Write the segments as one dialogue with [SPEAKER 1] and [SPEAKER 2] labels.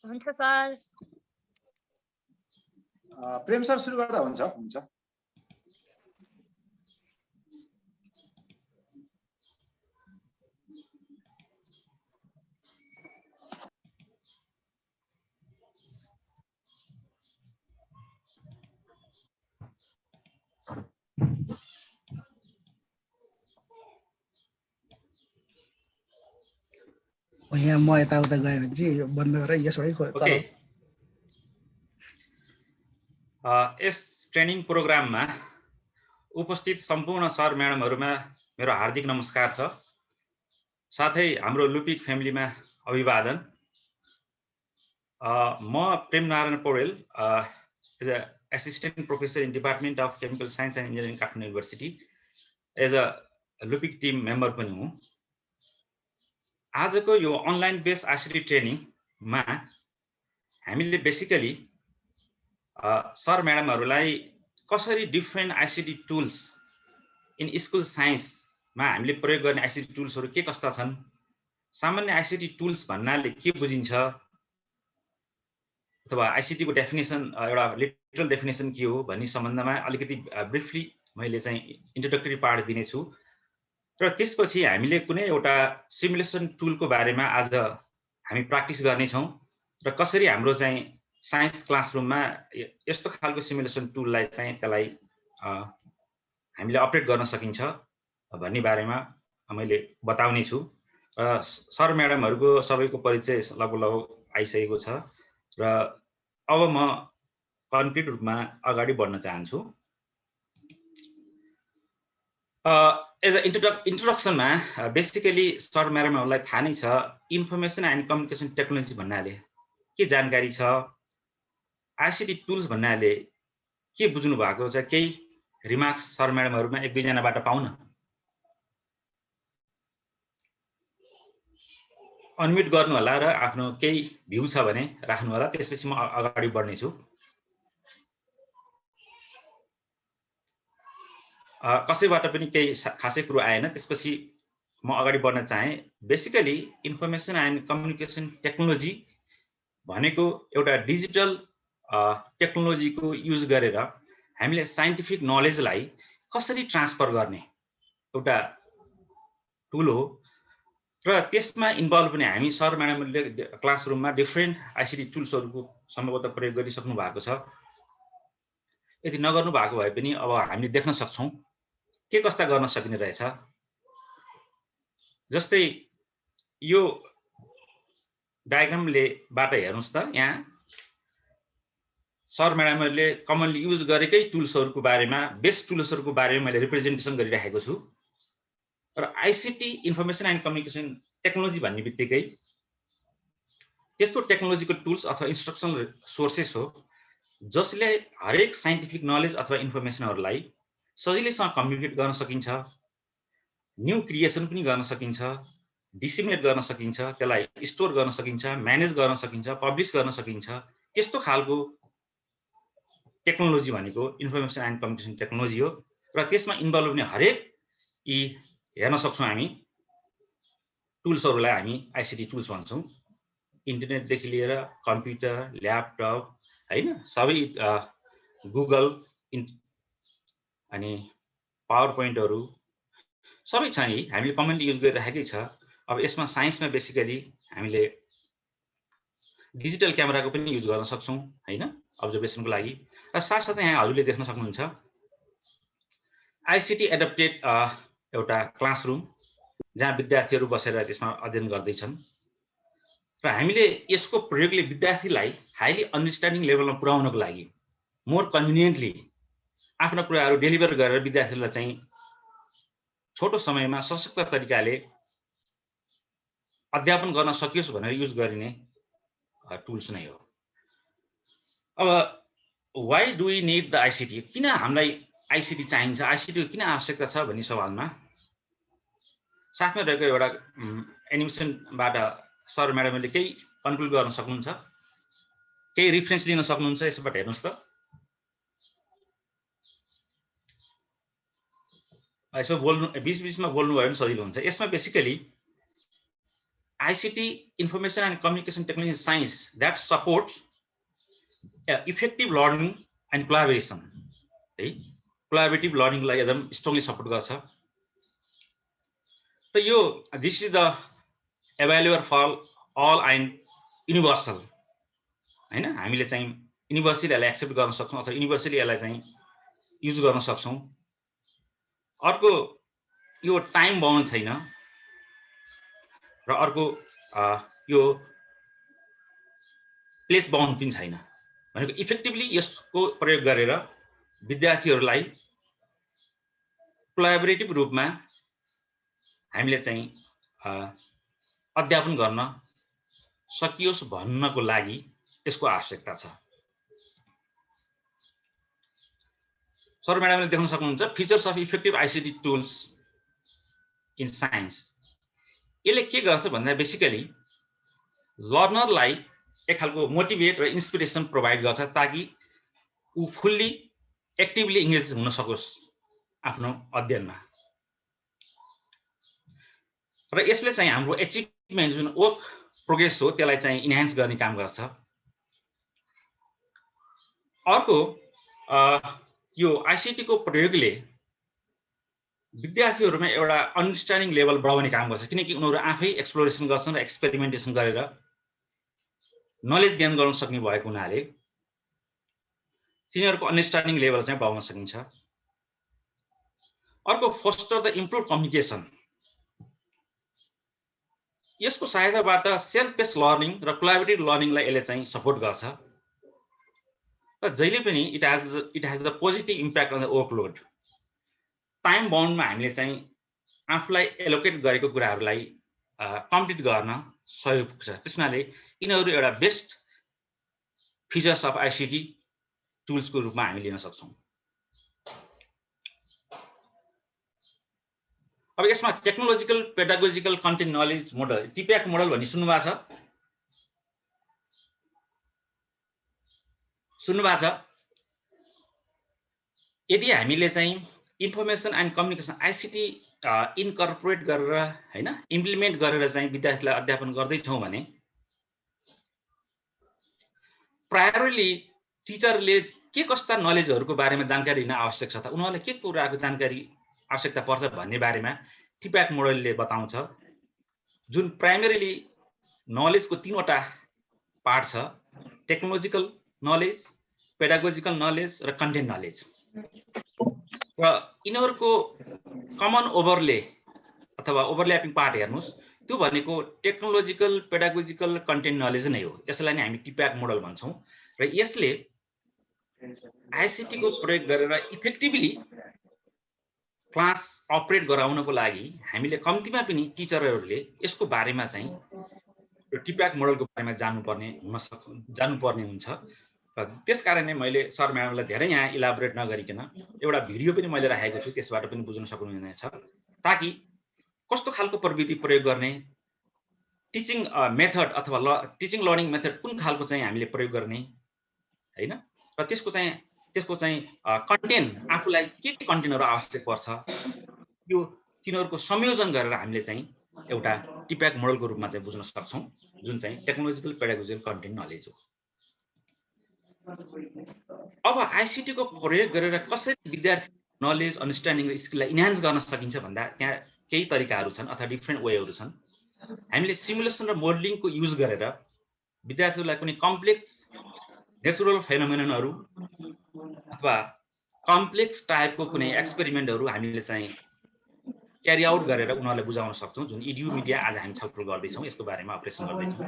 [SPEAKER 1] हुन्छ सर।
[SPEAKER 2] प्रेम सर सुरु गर्दा हुन्छ।
[SPEAKER 3] यहाँ म यताउता गयो भने चाहिँ यो बन्द गरेर यसबाटै चलाऊ।
[SPEAKER 4] यस ट्रेनिङ प्रोग्राममा उपस्थित सम्पूर्ण सर म्याडमहरुमा मेरो हार्दिक नमस्कार छ। साथै हाम्रो लुपिक फ्यामिलीमा अभिवादन। म Prem Narayan Poudel as a assistant professor in department of chemical science and engineering Kathmandu university as a lupic team member पनि हुँ। आजको यो अनलाइन बेस्ड आईसीटी ट्रेनिङमा हामीले बेसिकली सर म्याडमहरुलाई कसरी different ICT tools in school साइन्समा हामीले प्रयोग गर्ने आईसीटी टुल्सहरु के कस्ता छन्, सामान्य आईसीटी टुल्स भन्नाले के बुझिन्छ, अथवा आईसीटी को डेफिनेसन एउटा लिटरल डेफिनेसन के हो भन्ने सम्बन्धमा अलिकति ब्रिफली मैले चाहिँ इन्ट्रोडक्टरी पार्ट दिने छु। र त्यसपछि हामीले कुनै एउटा सिमुलेसन टुलको बारेमा आज हामी प्र्याक्टिस गर्ने छौं र कसरी हाम्रो चाहिँ साइन्स क्लासरुममा यस्तो खालको सिमुलेसन टुललाई चाहिँ त्यसलाई हामीले अपडेट गर्न सकिन्छ भन्ने बारेमा मैले बताउने छु। सर म्याडमहरुको सबैको परिचय लगभग आइसकेको छ र अब म कन्क्रिट रूपमा अगाडि बढ्न चाहन्छु। एज अ इन्ट्रोडक्सनमा बेसिकली सर म्याडमहरुलाई थाहा नै छ इन्फर्मेसन एन्ड कम्युनिकेसन टेक्नोलोजी भन्नाले के जानकारी छ, आईसीटी टुल्स भन्नाले के बुझ्नु भएको छ, केही रिमार्क्स सर म्याडमहरुमा एक दुई जनाबाट पाउन। अनम्युट गर्नु होला र आफ्नो केही भ्यू छ भने राख्नु होला, त्यसपछि म अगाडि बढ्ने छु। कसैबाट पनि केही खासै कुरो आएन, त्यसपछि म अगाडि बढ्न चाहे। Basically information and communication technology भनेको एउटा डिजिटल टेक्नोलोजीको युज गरेर हामीले साइन्टिफिक नलेजलाई कसरी ट्रान्सफर गर्ने एउटा टुल हो र त्यसमा इन्भल्भ पनि हामी सर म्याडमले क्लासरुममा डिफरेन्ट आईसीटी टुल्सहरुको सम्भवतः प्रयोग गरिसक्नु भएको छ। यदि नगर्नु भएको भए पनि अब हामीले देख्न सक्छौं के कस्ता गर्न सकिने रहेछ। जस्तै यो डायग्रामले बाट हेर्नुस् त, यहाँ सर म्याडमहरुले कमनली युज गरेकै टुल्सहरुको बारेमा, बेस्ट टुल्सहरुको बारेमा मैले रिप्रेजेन्टेसन गरिराखेको छु। र ICT information and communication technology भन्ने बित्तिकै त्यस्तो टेक्नोलोजीको टुल्स अथवा इन्स्ट्रक्सनल सोर्सेस हो जसले हरेक साइन्टिफिक नलेज अथवा इन्फर्मेसनहरुलाई सजिलैसँग कम्युनिकेट गर्न सकिन्छ, न्यू क्रिएसन पनि गर्न सकिन्छ, डिसिमिनेट गर्न सकिन्छ, त्यसलाई स्टोर गर्न सकिन्छ, म्यानेज गर्न सकिन्छ, पब्लिश गर्न सकिन्छ। त्यस्तो खालको टेक्नोलोजी भनेको इन्फर्मेसन एन्ड कम्युनिकेसन टेक्नोलोजी हो र त्यसमा इन्भल्भ हुने हरेक यी हेर्न सक्छौं हामी टुल्सहरुलाई हामी आईसीटी टुल्स भन्छौं। इन्टरनेटदेखि लिएर कम्प्युटर, ल्यापटप हैन, सबै गुगल अनि पावर पोइन्टहरु सबै छ नि, हामीले कमनली युज गरिराखेकै छ। अब यसमा साइन्समा बेसिकली हामीले डिजिटल क्यामेराको पनि युज गर्न सक्छौं हैन, अब्जर्भेसनको लागि। र साथसाथै यहाँ हजुरले देख्न सक्नुहुन्छ आईसीटी एडप्टेड एउटा क्लासरुम जहाँ विद्यार्थीहरु बसेर त्यसमा अध्ययन गर्दैछन् र हामीले यसको प्रयोगले विद्यार्थीलाई हाइली अन्डरस्ट्यान्डिङ लेभलमा पुर्याउनको लागि मोर कन्भिनियन्टली आफ्ना कुराहरु डेलिभर गरेर विद्यार्थीलाई चाहिँ छोटो समयमा सशक्त तरिकाले अध्यापन गर्न सकियोस् भनेर युज गरिने टुल्स नै हो। अब why do we need the ICT, किन हामीलाई आईसीटी चाहिन्छ, आईसीटी किन आवश्यकता छ भन्ने सवालमा साथमा रहेको एउटा एनिमेसनबाट सर म्याडमले केही कन्क्लुड गर्न सक्नुहुन्छ, केही रेफरेन्स लिन सक्नुहुन्छ। यसबाट हेर्नुस् त, यसो बोल्नु बीच बीचमा बोल्नु भयो भने सजिलो हुन्छ। यसमा basically ICT, information and communication technology science that supports effective learning and collaboration. है collaborative learning लाई एकदम strongly support गर्छ. So यो this is the available for all and universal. हैन हामीले चाहिँ युनिभर्सली यसलाई एक्सेप्ट गर्न सक्छौं अथवा युनिभर्सली यसलाई चाहिँ युज गर्न सक्छौं. अर्को यो टाइम बाउन्ड छैन र अर्को यो प्लेस बाउन्ड पनि छैन. भनेको इफेक्टिभली यसको प्रयोग गरेर विद्यार्थीहरूलाई कोलाबोरेटिभ रूपमा हामीले चाहिँ अध्यापन गर्न सकियोस् भन्नको लागि यसको आवश्यकता छ. सर म्याडमले देख्न सक्नुहुन्छ features of effective ICT tools in science. यसले के गर्छ भन्दा बेसिकली लर्नरलाई एक खालको मोटिभेट र इन्स्पिरेसन प्रोभाइड गर्छ ताकि उ फुल्ली एक्टिभली इन्गेज हुन सकोस् आफ्नो अध्ययनमा. र यसले चाहिँ हाम्रो एचिभमेन्ट जुन वर्क प्रोग्रेस हो त्यसलाई चाहिँ इन्हान्स गर्ने काम गर्छ. अर्को यो आईसीटी को प्रयोगले विद्यार्थीहरुमा एउटा अन्डरस्ट्यान्डिङ लेभल बढाउने काम गर्छ किनकि उनीहरु आफै एक्सप्लोरेसन गर्छन् र एक्सपेरिमेन्टेसन गरेर नलेज गेन गर्न सक्ने भएको हुनाले तिनीहरुको अन्डरस्ट्यान्डिङ लेभल चाहिँ बढाउन सकिन्छ. अर्को फोस्टर द इम्प्रुभ कम्युनिकेसन. यसको सहायताबाट सेल्फ बेस्ड लर्निङ र कोलाबोरेटिभ लर्निङलाई यसले चाहिँ सपोर्ट गर्छ. र जहिले पनि it has the positive impact on the workload. Time बाउन्डमा हामीले चाहिँ आफूलाई एलोकेट गरेको कुराहरूलाई कम्प्लिट गर्न सहयोग पुग्छ. त्यसमाले यिनीहरू एउटा बेस्ट फिचर्स अफ आईसीटी टुल्सको रूपमा हामी लिन सक्छौं. अब यसमा technological pedagogical content knowledge model TPACK model भन्ने सुन्नुभएको छ? सुन्नुभएको छ? यदि हामीले चाहिँ information and communication ICT incorporate गरेर हैन इम्प्लिमेन्ट गरेर चाहिँ विद्यार्थीलाई अध्यापन गर्दै छौं भने प्रायोरिटी टिचरले के कस्ता नलेजहरुको बारेमा जानकारी लिन आवश्यक छ त उनीहरुलाई के कुराको जानकारी आवश्यकता पर्छ भन्ने बारेमा टिप्याक मोडलले बताउँछ. जुन प्राइमरीली नलेजको तीनवटा पार्ट छ, टेक्नोलोजिकल नलेज, पेडागोजिकल नलेज र कन्टेन्ट नलेज. र यिनीहरुको कमन ओभरले अथवा ओभरल्यापिङ पार्ट हेर्नुस् त्यो भनेको टेक्नोलोजिकल पेडागोजिकल कन्टेन्ट नलेज नै हो. यसलाई नै हामी टिप्याक मोडल भन्छौं. र यसले आईसीटी को प्रयोग गरेर इफेक्टिभली क्लास अपरेट गराउनको लागि हामीले कम्तिमा पनि टिचरहरूले यसको बारेमा चाहिँ टिप्याक मोडलको बारेमा जान्नुपर्ने हुन्छ. र त्यसकारणले मैले सर म्याडमलाई धेरै यहाँ इलाबोरेट नगरिकन एउटा भिडियो पनि मैले राखेको छु, त्यसबाट पनि बुझ्न सक्नुहुनेछ ताकि कस्तो खालको प्रविधि प्रयोग गर्ने, टिचिङ मेथड अथवा टिचिङ लर्निङ मेथड कुन खालको चाहिँ हामीले प्रयोग गर्ने हैन, र त्यसको चाहिँ कन्टेन्ट आफूलाई के कन्टेन्टहरु आवश्यक पर्छ यो तिनीहरुको संयोजन गरेर हामीले चाहिँ एउटा टिप्याक मोडलको रूपमा चाहिँ बुझ्न सक्छौं जुन चाहिँ टेक्नोलोजिकल पेडागोजिकल कन्टेन्ट नलेज हो. अब आईसीटी को प्रयोग गरेर कसरी विद्यार्थी नलेज अन्डरस्ट्यान्डिङ र स्किललाई इन्हान्स गर्न सकिन्छ भन्दा त्यहाँ केही तरिकाहरू छन् अथवा डिफरेन्ट वेहरू छन्. हामीले सिमुलेसन र मोडलिङको युज गरेर विद्यार्थीहरूलाई कुनै कम्प्लेक्स नेचुरल फेनोमेननहरु अथवा कम्प्लेक्स टाइपको कुनै एक्सपेरिमेन्टहरु हामीले चाहिँ क्यारी आउट गरेर उनीहरुलाई बुझाउन सक्छौं जुन इडियु मिडिया आज हामी छलफल गर्दै छौं यसको बारेमा अपरेसन गर्दै छौं.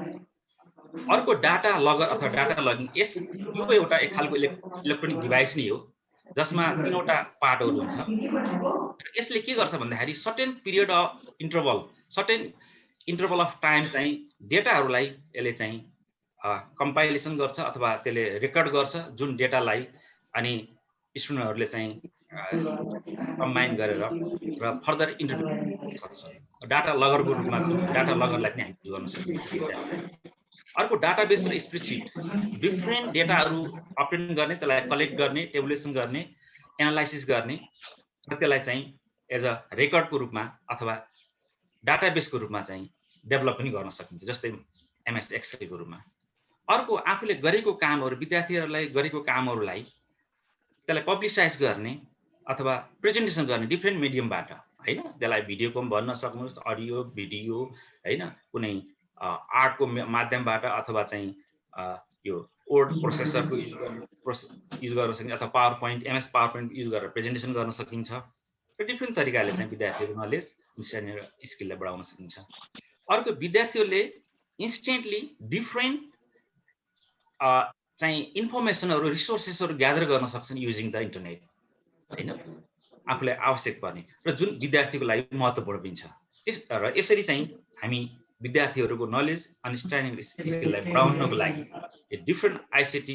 [SPEAKER 4] अर्को डाटा लगर अथवा डाटा लगिङ यो एउटा एक खालको इलेक्ट्रोनिक डिभाइस नै हो जसमा तीनवटा पार्टहरु हुन्छ. यसले के गर्छ भन्दाखेरि certain period of interval of time चाहिँ डेटाहरुलाई यसले चाहिँ कम्पाइलेसन गर्छ अथवा त्यसले रेकर्ड गर्छ जुन डेटालाई अनि स्टुडेन्टहरुले चाहिँ कम्बाइन गरेर र फर्दर इन्टरप्रेट गर्छ. डाटा लगरको रूपमा डाटा लगरलाई पनि हामी गर्न सक्छौं. अर्को डाटाबेस र स्प्रेडशीट डिफरेन्ट डेटाहरु अपडेट गर्ने, त्यसलाई कलेक्ट गर्ने, टेबुलेसन गर्ने, एनालाइसिस गर्ने र त्यसलाई चाहिँ एज अ रेकर्डको रूपमा अथवा डाटाबेसको रूपमा चाहिँ डेभलप पनि गर्न सकिन्छ, जस्तै MS एक्सेलको रूपमा। अर्को आफूले गरेको कामहरू, विद्यार्थीहरूलाई गरेको कामहरूलाई त्यसलाई पब्लिसाइज गर्ने अथवा प्रेजेन्टेसन गर्ने डिफ्रेन्ट मिडियमबाट, हैन? त्यसलाई भिडियोको पनि भन्न सक्नुहुन्छ, अडियो भिडियो, हैन? कुनै आर्टको माध्यमबाट अथवा चाहिँ यो वर्ड प्रोसेसरको युज गर्न सकिन्छ अथवा power point, MS power point use गरेर प्रेजेन्टेसन गर्न सकिन्छ। र डिफ्रेन्ट तरिकाले चाहिँ विद्यार्थीहरूको नलेज, अन्डरस्ट्यान्डिङ र स्किललाई बढाउन सकिन्छ। अर्को विद्यार्थीहरूले इन्स्टेन्टली डिफ्रेन्ट चाहिँ इन्फर्मेसनहरू, रिसोर्सेसहरू ग्यादर गर्न सक्छन् युजिङ द इन्टरनेट, हैन? आफूलाई आवश्यक पर्ने र जुन विद्यार्थीको लागि महत्त्वपूर्ण हुन्छ। र यसरी चाहिँ हामी विद्यार्थीहरूको नलेज, अन्डरस्ट्यान्डिङ र स्किललाई बढाउनको लागि डिफ्रेन्ट ICT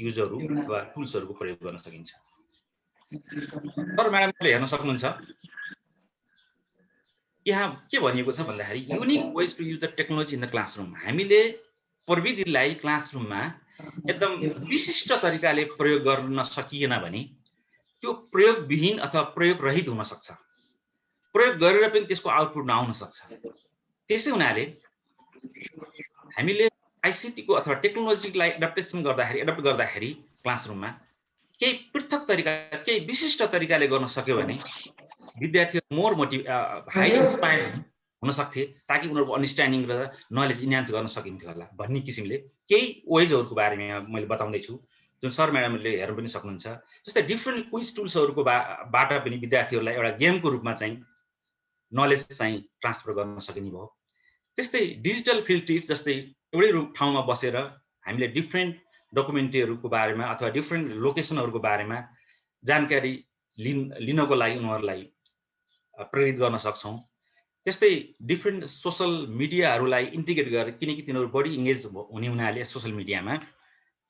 [SPEAKER 4] युजहरू अथवा टुल्सहरूको प्रयोग गर्न सकिन्छ। सर म्याडमले हेर्न सक्नुहुन्छ यहाँ के भनिएको छ भन्दाखेरि unique ways to use the technology in the classroom. हामीले प्रविधिलाई क्लासरुममा एकदम विशिष्ट तरिकाले प्रयोग गर्न सकिएन भने त्यो प्रयोगविहीन अथवा प्रयोग रहित हुन सक्छ, प्रयोग गरेर पनि त्यसको आउटपुट नआउन सक्छ। त्यसै हुनाले हामीले ICT को अथवा टेक्नोलोजीलाई एडप्ट गर्दाखेरि क्लासरुममा केही पृथक तरिका, केही विशिष्ट तरिकाले गर्न सक्यो भने विद्यार्थीहरू मोर हाइली इन्स्पायर हुन सक्थे, ताकि उनीहरूको अन्डरस्ट्यान्डिङ र नलेज इन्हान्स गर्न सकिन्थ्यो होला भन्ने किसिमले केही वेजहरूको बारेमा मैले बताउँदै छु, जुन सर म्याडमले हेर्न पनि सक्नुहुन्छ। जस्तै डिफ्रेन्ट क्विज टुल्सहरूको बाट पनि विद्यार्थीहरूलाई एउटा गेमको रूपमा चाहिँ नलेज चाहिँ ट्रान्सफर गर्न सकिने भयो। त्यस्तै डिजिटल फिल्ड टिप्स, जस्तै एउटै ठाउँमा बसेर हामीले डिफ्रेन्ट डकुमेन्ट्रीहरूको बारेमा अथवा डिफ्रेन्ट लोकेसनहरूको बारेमा जानकारी लिनको लागि उनीहरूलाई प्रेरित गर्न सक्छौँ। त्यस्तै डिफ्रेन्ट सोसल मिडियाहरूलाई इन्टिग्रेट गरेर, किनकि तिनीहरू बढी इङ्गेज हुने हुनाले सोसल मिडियामा,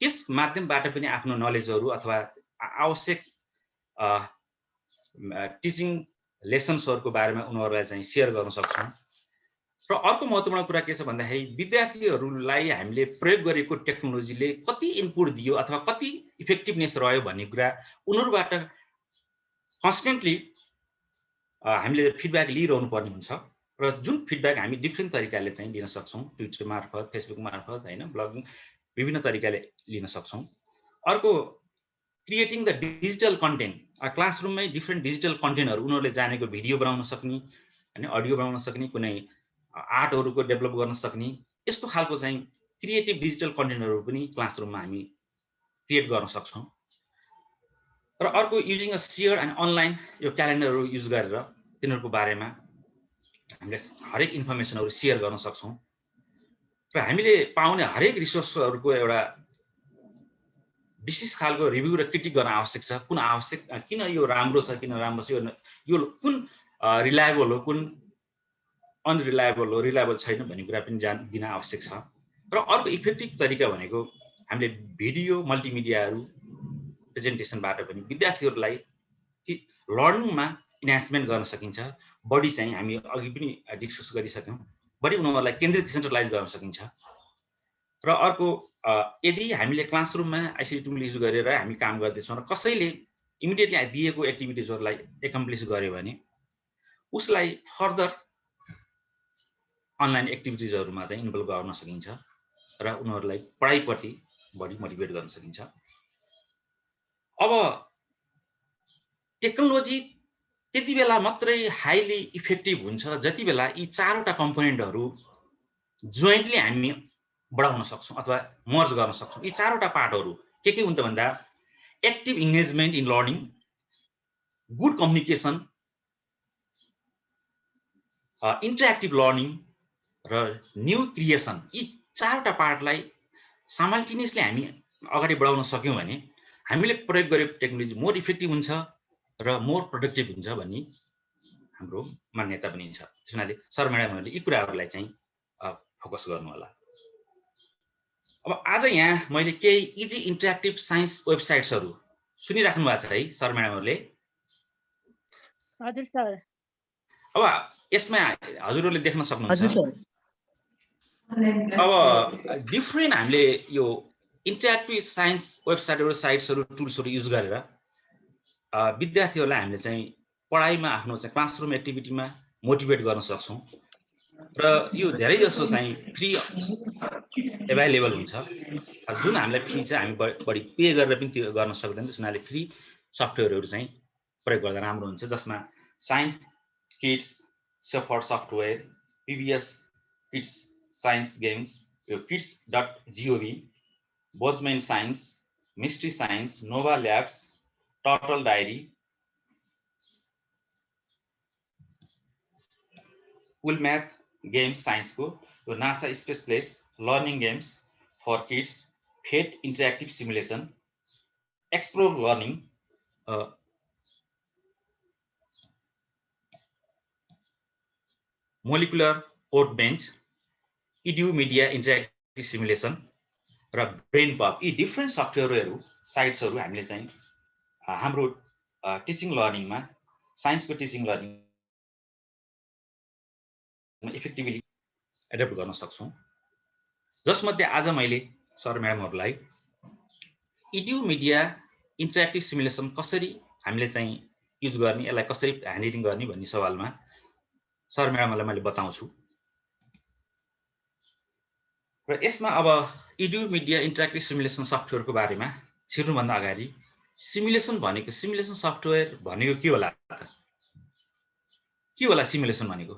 [SPEAKER 4] त्यस माध्यमबाट पनि आफ्नो नलेजहरू अथवा आवश्यक टिचिङ लेसन्सहरूको बारेमा उनीहरूलाई चाहिँ सेयर गर्न सक्छौँ। र अर्को महत्त्वपूर्ण कुरा के छ भन्दाखेरि विद्यार्थीहरूलाई हामीले प्रयोग गरेको टेक्नोलोजीले कति इनपुट दियो अथवा कति इफेक्टिभनेस रह्यो भन्ने कुरा उनीहरूबाट कन्स्टेन्टली हामीले फिडब्याक लिइरहनु पर्ने हुन्छ। र जुन फिडब्याक हामी डिफ्रेन्ट तरिकाले चाहिँ लिन सक्छौँ, ट्विटर मार्फत, फेसबुक मार्फत, हैन, ब्लगिङ, विभिन्न तरिकाले लिन सक्छौँ। अर्को क्रिएटिङ द डिजिटल कन्टेन्ट, क्लासरुममै डिफ्रेन्ट डिजिटल कन्टेन्टहरू उनीहरूले जानेको भिडियो बनाउन सक्ने, हैन, अडियो बनाउन सक्ने, कुनै आर्टहरूको डेभलप गर्न सक्ने, यस्तो खालको चाहिँ क्रिएटिभ डिजिटल कन्टेन्टहरू पनि क्लासरुममा हामी क्रिएट गर्न सक्छौँ। र अर्को using a share and online यो क्यालेन्डरहरू युज गरेर तिनीहरूको बारेमा हामीले हरेक इन्फर्मेसनहरू सेयर गर्न सक्छौँ। र हामीले पाउने हरेक रिसोर्सहरूको एउटा विशेष खालको रिभ्यू र क्रिटिक गर्न आवश्यक छ। कुन आवश्यक, किन यो राम्रो छ, किन राम्रो छ, यो कुन रिलायबल हो, कुन अनरिलायबल हो, रिलायबल छैन भन्ने कुरा पनि दिन आवश्यक छ। र अर्को इफेक्टिभ तरिका भनेको हामीले भिडियो मल्टिमिडियाहरू प्रेजेन्टेसनबाट पनि विद्यार्थीहरूलाई लर्निङमा इन्हान्समेन्ट गर्न सकिन्छ। बढी चाहिँ हामी अघि पनि डिस्कस गरिसक्यौँ, बढी उनीहरूलाई केन्द्रित, सेन्ट्रलाइज गर्न सकिन्छ। र अर्को यदि हामीले क्लासरुममा ICT टुल युज गरेर हामी काम गर्दैछौँ र कसैले इमिडिएटली दिएको एक्टिभिटिजहरूलाई एकम्प्लिस गर्यो भने उसलाई फर्दर अनलाइन एक्टिभिटिजहरूमा चाहिँ इन्भल्भ गर्न सकिन्छ र उनीहरूलाई पढाइप्रति बढी मोटिभेट गर्न सकिन्छ। अब टेक्नोलोजी त्यति बेला मात्रै हाइली इफेक्टिभ हुन्छ जति बेला यी चारवटा कम्पोनेन्टहरू जोइन्टली हामी बढाउन सक्छौँ अथवा मर्ज गर्न सक्छौँ। यी चारवटा पार्टहरू के हुन् त भन्दा active engagement in learning, good communication, interactive learning र न्यू क्रिएसन। यी चारवटा पार्टलाई साइमल्टेनियसली हामी अगाडि बढाउन सक्यौँ भने हामीले प्रयोग गरेको टेक्नोलोजी मोर इफेक्टिभ हुन्छ र मोर प्रोडक्टिभ हुन्छ भन्ने हाम्रो मान्यता पनि छ। त्यसैले सर म्याडमहरूले यी कुराहरूलाई चाहिँ फोकस गर्नु होला। अब आज यहाँ मैले केही इजी इन्टरेक्टिभ साइन्स वेबसाइट्सहरू सुनिराख्नु भएको छ है सर म्याडमहरूले?
[SPEAKER 1] हजुर सर।
[SPEAKER 4] अब यसमा हजुरहरूले देख्न सक्नुहुन्छ।
[SPEAKER 3] हजुर सर।
[SPEAKER 4] अब डिफ्रेन्ट हामीले यो इन्टरेक्टिभ साइन्स वेबसाइटहरू, साइट्सहरू, टुल्सहरू युज गरेर विद्यार्थीहरूलाई हामीले चाहिँ पढाइमा आफ्नो चाहिँ क्लासरुम एक्टिभिटीमा मोटिभेट गर्न सक्छौँ। र यो धेरै जसो चाहिँ फ्री एभाइलेबल हुन्छ। जुन हामीलाई फी चाहिँ हामी बढी पे गरेर पनि त्यो गर्न सक्दैन, त्यसैले फ्री सफ्टवेयरहरू चाहिँ प्रयोग गर्दा राम्रो हुन्छ, जसमा साइन्स किड्स सफर software, PBS kids science games, यो kids.gov, Bozeman science, mystery science, Nova labs, turtle diary, cool math games साइन्सको, यो NASA space place, learning games for kids, PhET interactive simulation, explore learning, molecular workbench, edu media interactive simulation र brain pop, यी different सफ्टवेयरहरू साइट्सहरू हामीले चाहिँ हाम्रो teaching लर्निङमा, साइन्सको टिचिङ लर्निङ इफेक्टिभली एडप्ट गर्न सक्छौँ। जसमध्ये आज मैले सर म्याडमहरूलाई इड्यू मिडिया इन्टरेक्टिभ सिमुलेसन कसरी हामीले चाहिँ युज गर्ने, यसलाई कसरी ह्यान्डलिङ गर्ने भन्ने सवालमा सर म्याडमहरूलाई मैले बताउँछु। र यसमा अब इड्यू मिडिया इन्टरेक्टिभ सिमुलेसन सफ्टवेयरको बारेमा छिर्नुभन्दा अगाडि सिमुलेसन भनेको, सिमुलेसन सफ्टवेयर भनेको के होला त? के होला सिमुलेसन भनेको?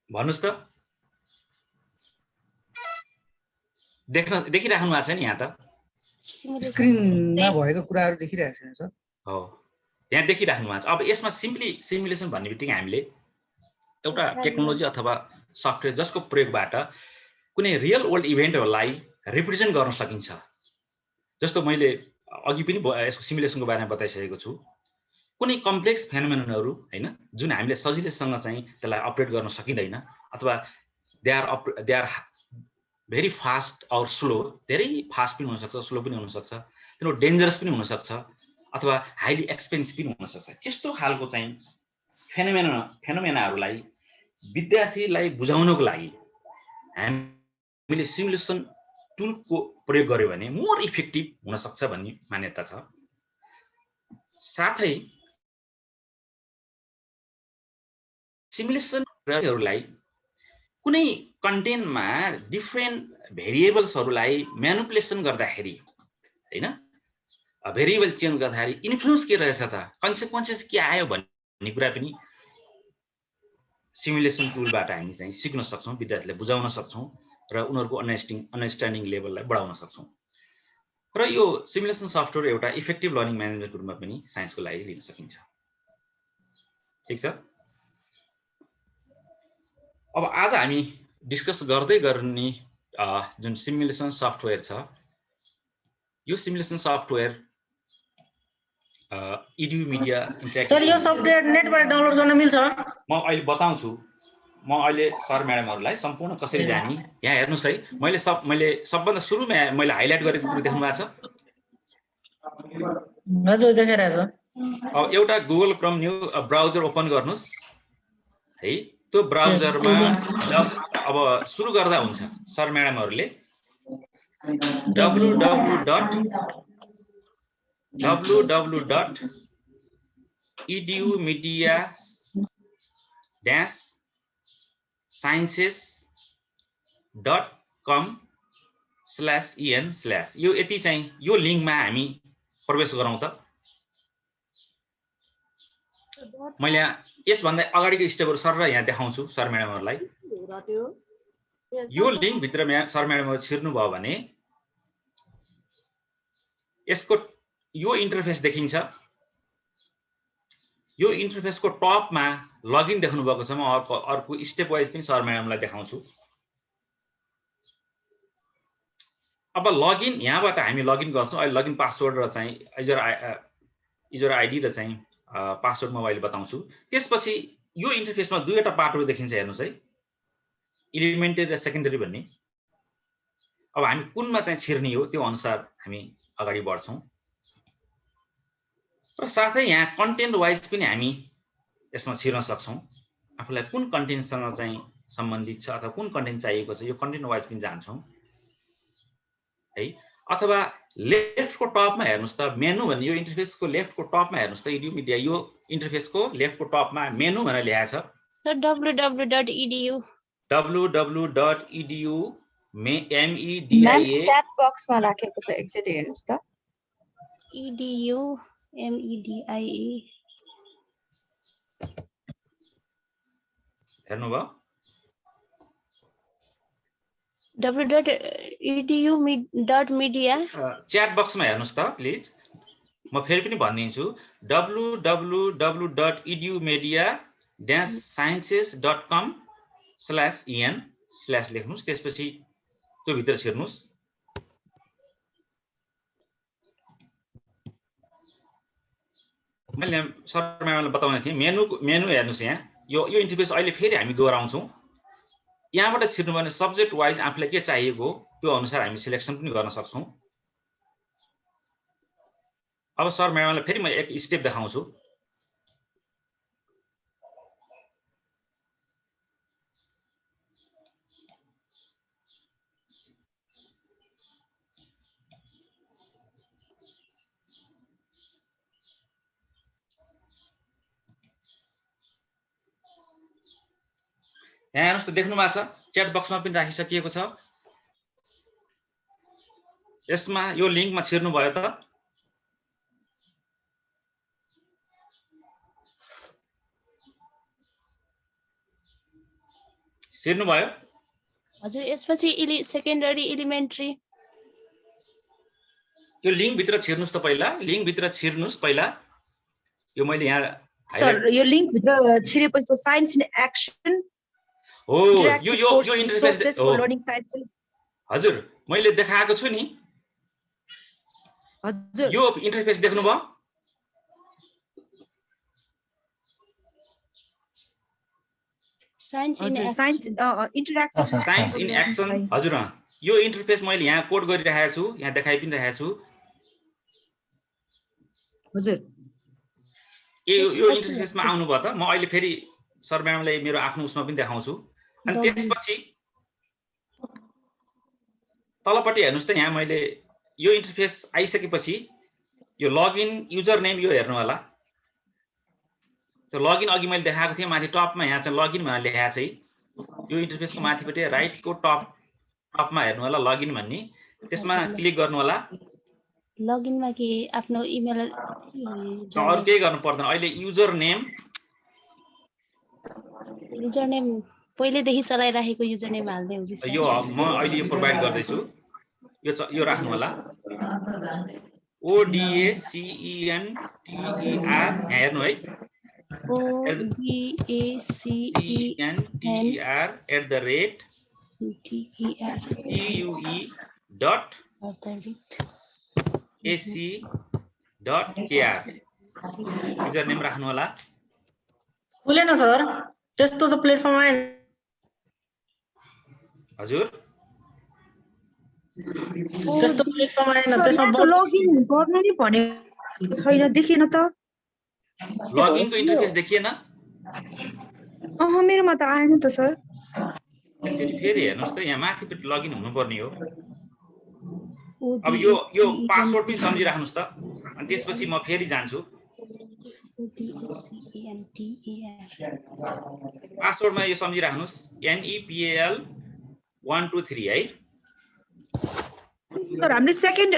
[SPEAKER 4] भन्नुस् त। देखिराख्नु भएको छ नि यहाँ त?
[SPEAKER 3] स्क्रिनमा भएको कुराहरू देखिरहेको छैन सर।
[SPEAKER 4] हो, यहाँ देखिराख्नु भएको छ। अब यसमा सिम्पली सिमुलेसन भन्ने बित्तिकै हामीले एउटा टेक्नोलोजी अथवा सफ्टवेयर जसको प्रयोगबाट कुनै रियल वर्ल्ड इभेन्टहरूलाई रिप्रेजेन्ट गर्न सकिन्छ। जस्तो मैले अघि पनि यसको सिमुलेसनको बारेमा बताइसकेको छु। कुनै कम्प्लेक्स फेनोमेननहरू हैन, जुन हामीले सजिलैसँग चाहिँ त्यसलाई अपरेट गर्न सकिँदैन, अथवा दे आर भेरी फास्ट और स्लो, धेरै फास्ट पनि हुनसक्छ, स्लो पनि हुनसक्छ, तिनीहरू डेन्जरस पनि हुनसक्छ, अथवा हाइली एक्सपेन्सिभ पनि हुनसक्छ। त्यस्तो खालको चाहिँ फेनोमेनाहरूलाई विद्यार्थीलाई बुझाउनको लागि हामीले सिमुलेसन टुलको प्रयोग गर्यो भने मोर इफेक्टिभ हुनसक्छ भन्ने मान्यता छ। साथै सिमुलेसनहरूलाई कुनै कन्टेन्टमा डिफ्रेन्ट भेरिएबल्सहरूलाई म्यानिपुलेसन गर्दाखेरि हैन, भेरिएबल चेन्ज गर्दाखेरि इन्फ्लुएन्स के रहेछ त, कन्सिक्वेन्सेस के आयो भन्ने कुरा पनि सिमुलेसन टुलबाट हामी चाहिँ सिक्न सक्छौँ, विद्यार्थीलाई बुझाउन सक्छौँ र उनीहरूको अन्डरस्ट्यान्डिङ लेभललाई बढाउन सक्छौँ। र यो सिमुलेसन सफ्टवेयर एउटा इफेक्टिभ लर्निङ म्यानेजमेन्टको रूपमा पनि साइन्सको लागि लिन सकिन्छ। ठिक छ। अब आज हामी डिस्कस गर्दै गर्ने जुन सिमुलेसन सफ्टवेयर छ, यो simulation software edu media interactive.
[SPEAKER 1] Sir यो सफ्टवेयर नेटबाट डाउनलोड गर्न मिल्छ?
[SPEAKER 4] म अहिले बताउँछु। म अहिले सर म्याडमहरूलाई सम्पूर्ण कसरी जाने, यहाँ हेर्नुस् है, मैले सबभन्दा सुरुमा मैले हाइलाइट गरेको कुरो देख्नु भएको छ।
[SPEAKER 1] हजुर देखाइरहेछ।
[SPEAKER 4] अब एउटा Google Chrome new browser open गर्नुस् है। त्यो ब्राउजरमा अब सुरु गर्दा हुन्छ सर म्याडमहरूले www.edu-sciences.com/en/ यो यति चाहिँ यो लिङ्कमा हामी प्रवेश गरौँ त। मैले यसभन्दा अगाडिको स्टेपहरू सर यहाँ देखाउँछु सर म्याडमहरूलाई। यो लिङ्क भित्र सर म्याडमहरू छिर्नुभयो भने यसको यो इन्टरफेस देखिन्छ। यो इन्टरफेसको टपमा लगइन देख्नु भएको छ। म अर्को स्टेप वाइज पनि सर म्याडमलाई देखाउँछु। अब लगइन, यहाँबाट हामी लगइन गर्छौँ। अहिले लगइन पासवर्ड र चाहिँ युजर आइडी र चाहिँ पासवर्ड म अहिले बताउँछु। त्यसपछि यो इन्टरफेसमा दुईवटा पार्टहरू देखिन्छ, हेर्नुस् है, इलिमेन्टरी र सेकेन्डरी भन्ने। अब हामी कुनमा चाहिँ छिर्ने हो त्यो अनुसार हामी अगाडि बढ्छौँ। र साथै यहाँ कन्टेन्ट वाइज पनि हामी यसमा छिर्न सक्छौँ। आफूलाई कुन कन्टेन्टसँग चाहिँ सम्बन्धित छ अथवा कुन कन्टेन्ट चाहिएको छ, यो कन्टेन्ट वाइज पनि जान्छौँ है। अथवा लेफ्टको टपमा हेर्नुस् त मेनु भन्ने यो इन्टरफेसको लेफ्टको टपमा हेर्नुस् त इडु मिडिया यो इन्टरफेसको लेफ्टको टपमा मेनु भनेर लेखेको छ
[SPEAKER 5] sir www.edu
[SPEAKER 4] www.edu
[SPEAKER 6] ma'am
[SPEAKER 4] media
[SPEAKER 6] chat बक्समा राखेको छ एकचोटि हेर्नुस् त
[SPEAKER 5] edu media
[SPEAKER 4] हेर्नुभयो
[SPEAKER 5] www.edu.media
[SPEAKER 4] च्याट बक्समा हेर्नुस् त प्लिज म फेरि पनि भनिदिन्छु www.edu-media-sciences.com/en/ लेख्नुस् त्यसपछि त्यो भित्र छिर्नुस् मैले सर म्यामलाई बताउने थिएँ मेनु हेर्नुस् यहाँ यो इन्टरफेस अहिले फेरि हामी दोहोऱ्याउँछौँ यहाँबाट छिर्नु भने सब्जेक्ट वाइज आफूलाई के चाहिएको त्यो अनुसार हामी सिलेक्सन पनि गर्न सक्छौँ अब सर म्यामलाई फेरि म एक स्टेप देखाउँछु यहाँ हेर्नुस् त देख्नु भएको छ च्याट बक्समा पनि राखिसकिएको छ यसमा यो लिङ्कमा छिर्नु भयो त छिर्नु भयो
[SPEAKER 5] हजुर यसपछि सेकेन्डरी एलिमेन्ट्री
[SPEAKER 4] यो लिङ्क भित्र छिर्नुस् त पहिला लिङ्क भित्र छिर्नुस् पहिला यो मैले यहाँ
[SPEAKER 6] सर यो लिंक भित्र छिरेपछि त साइन्स इन एक्सन
[SPEAKER 4] हो यो इन्टरफेस हो
[SPEAKER 6] लर्निङ साइन्स
[SPEAKER 4] हजुर मैले देखाएको छु नि
[SPEAKER 6] हजुर
[SPEAKER 4] यो इन्टरफेस देख्नुभयो
[SPEAKER 5] science in
[SPEAKER 6] science interactive
[SPEAKER 4] science in action हजुर यो इन्टरफेस मैले यहाँ कोड गरिरहेको छु यहाँ देखाइ पनि रहेको छु
[SPEAKER 6] हजुर
[SPEAKER 4] यो इन्टरफेसमा आउनु भयो त म अहिले फेरि सर म्यामलाई मेरो आफ्नो उसमा पनि देखाउँछु अनि त्यसपछि तलपट्टि हेर्नुस् त यहाँ मैले यो इन्टरफेस आइसकेपछि यो लगइन युजर नेम यो हेर्नु होला त्यो लगइन अघि मैले देखाएको थिएँ माथि टपमा यहाँ चाहिँ लगइन भनेर लेखेको छ है यो इन्टरफेसको माथिपट्टि राइटको टपमा हेर्नु होला लगइन भन्ने त्यसमा क्लिक गर्नु होला
[SPEAKER 5] लगइनमा के आफ्नो इमेल
[SPEAKER 4] अरु केही गर्नु पर्दैन अहिले युजर नेम
[SPEAKER 5] पहिलेदेखि चलाइराखेको युजर नेम हाल्दै हुन्छ
[SPEAKER 4] यो म अहिले यो प्रोभाइड गर्दै छु यो राख्नु होला ODACENTER हेर्नु है ODEUE.ac.kr युजर नेम राख्नु होला
[SPEAKER 1] खुलेन सर त्यस्तो त प्लेटफर्म आएन
[SPEAKER 4] हजुर
[SPEAKER 1] त्यस्तो प्लेटफर्म आएन त्यसमा
[SPEAKER 6] लगइन गर्न नि भने छैन देखिएन त
[SPEAKER 4] लगइनको इन्टरफेस देखिएन
[SPEAKER 6] मेरोमा त आएन त सर
[SPEAKER 4] एकचोटि फेरि हेर्नुस् त यहाँ माथिपट्टि लगइन हुनुपर्ने हो अब यो पासवर्ड पनि सम्झिराख्नुस् त अनि त्यसपछि म फेरि जान्छु पासवर्डमा यो सम्झिराख्नुस् NEPAL 1 2 3 है
[SPEAKER 6] सर हामीले सेकेन्ड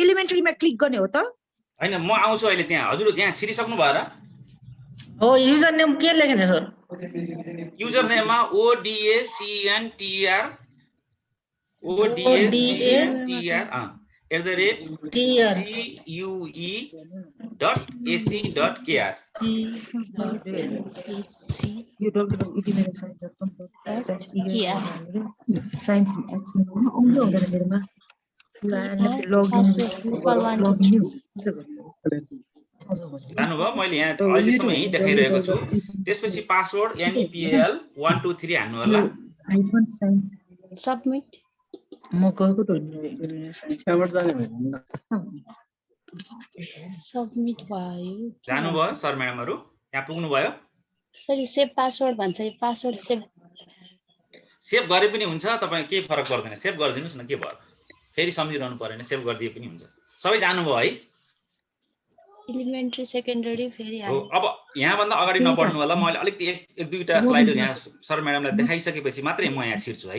[SPEAKER 6] एलिमेन्टरीमा क्लिक गर्ने हो त
[SPEAKER 4] हैन म आउँछु अहिले त्यहाँ हजुर त्यहाँ छिरिसक्नु भयो र
[SPEAKER 1] हो युजर नेम के लेख्ने सर
[SPEAKER 4] युजर नेममा ODACENTER CUE.ac.kr
[SPEAKER 6] science in action आउँदै हुँदैन मेरोमा
[SPEAKER 4] जानुभयो मैले यहाँ अहिलेसम्म यही देखाइरहेको छु त्यसपछि पासवर्ड NEPAL 1 2 3 हान्नु होला
[SPEAKER 5] सबमिट
[SPEAKER 6] म गएको त
[SPEAKER 5] सबमिट भयो
[SPEAKER 4] जानुभयो सर म्याडमहरु यहाँ पुग्नु भयो
[SPEAKER 5] सरी सेभ पासवर्ड भन्छ यो पासवर्ड सेभ
[SPEAKER 4] गरे पनि हुन्छ तपाई केही फरक पर्दैन सेभ गरिदिनुस् न के भयो फेरि सम्झिरहनु परेन, सेभ गरिदिए पनि हुन्छ। सबै जानुभयो है?
[SPEAKER 5] एलिमेन्ट्री सेकेन्डरी फेरि
[SPEAKER 4] हो, अब यहाँभन्दा अगाडि नपढ्नु होला। मैले अलिकति एक दुईवटा स्लाइडहरू यहाँ सर म्याडमलाई देखाइसकेपछि मात्रै म यहाँ छिर्छु है।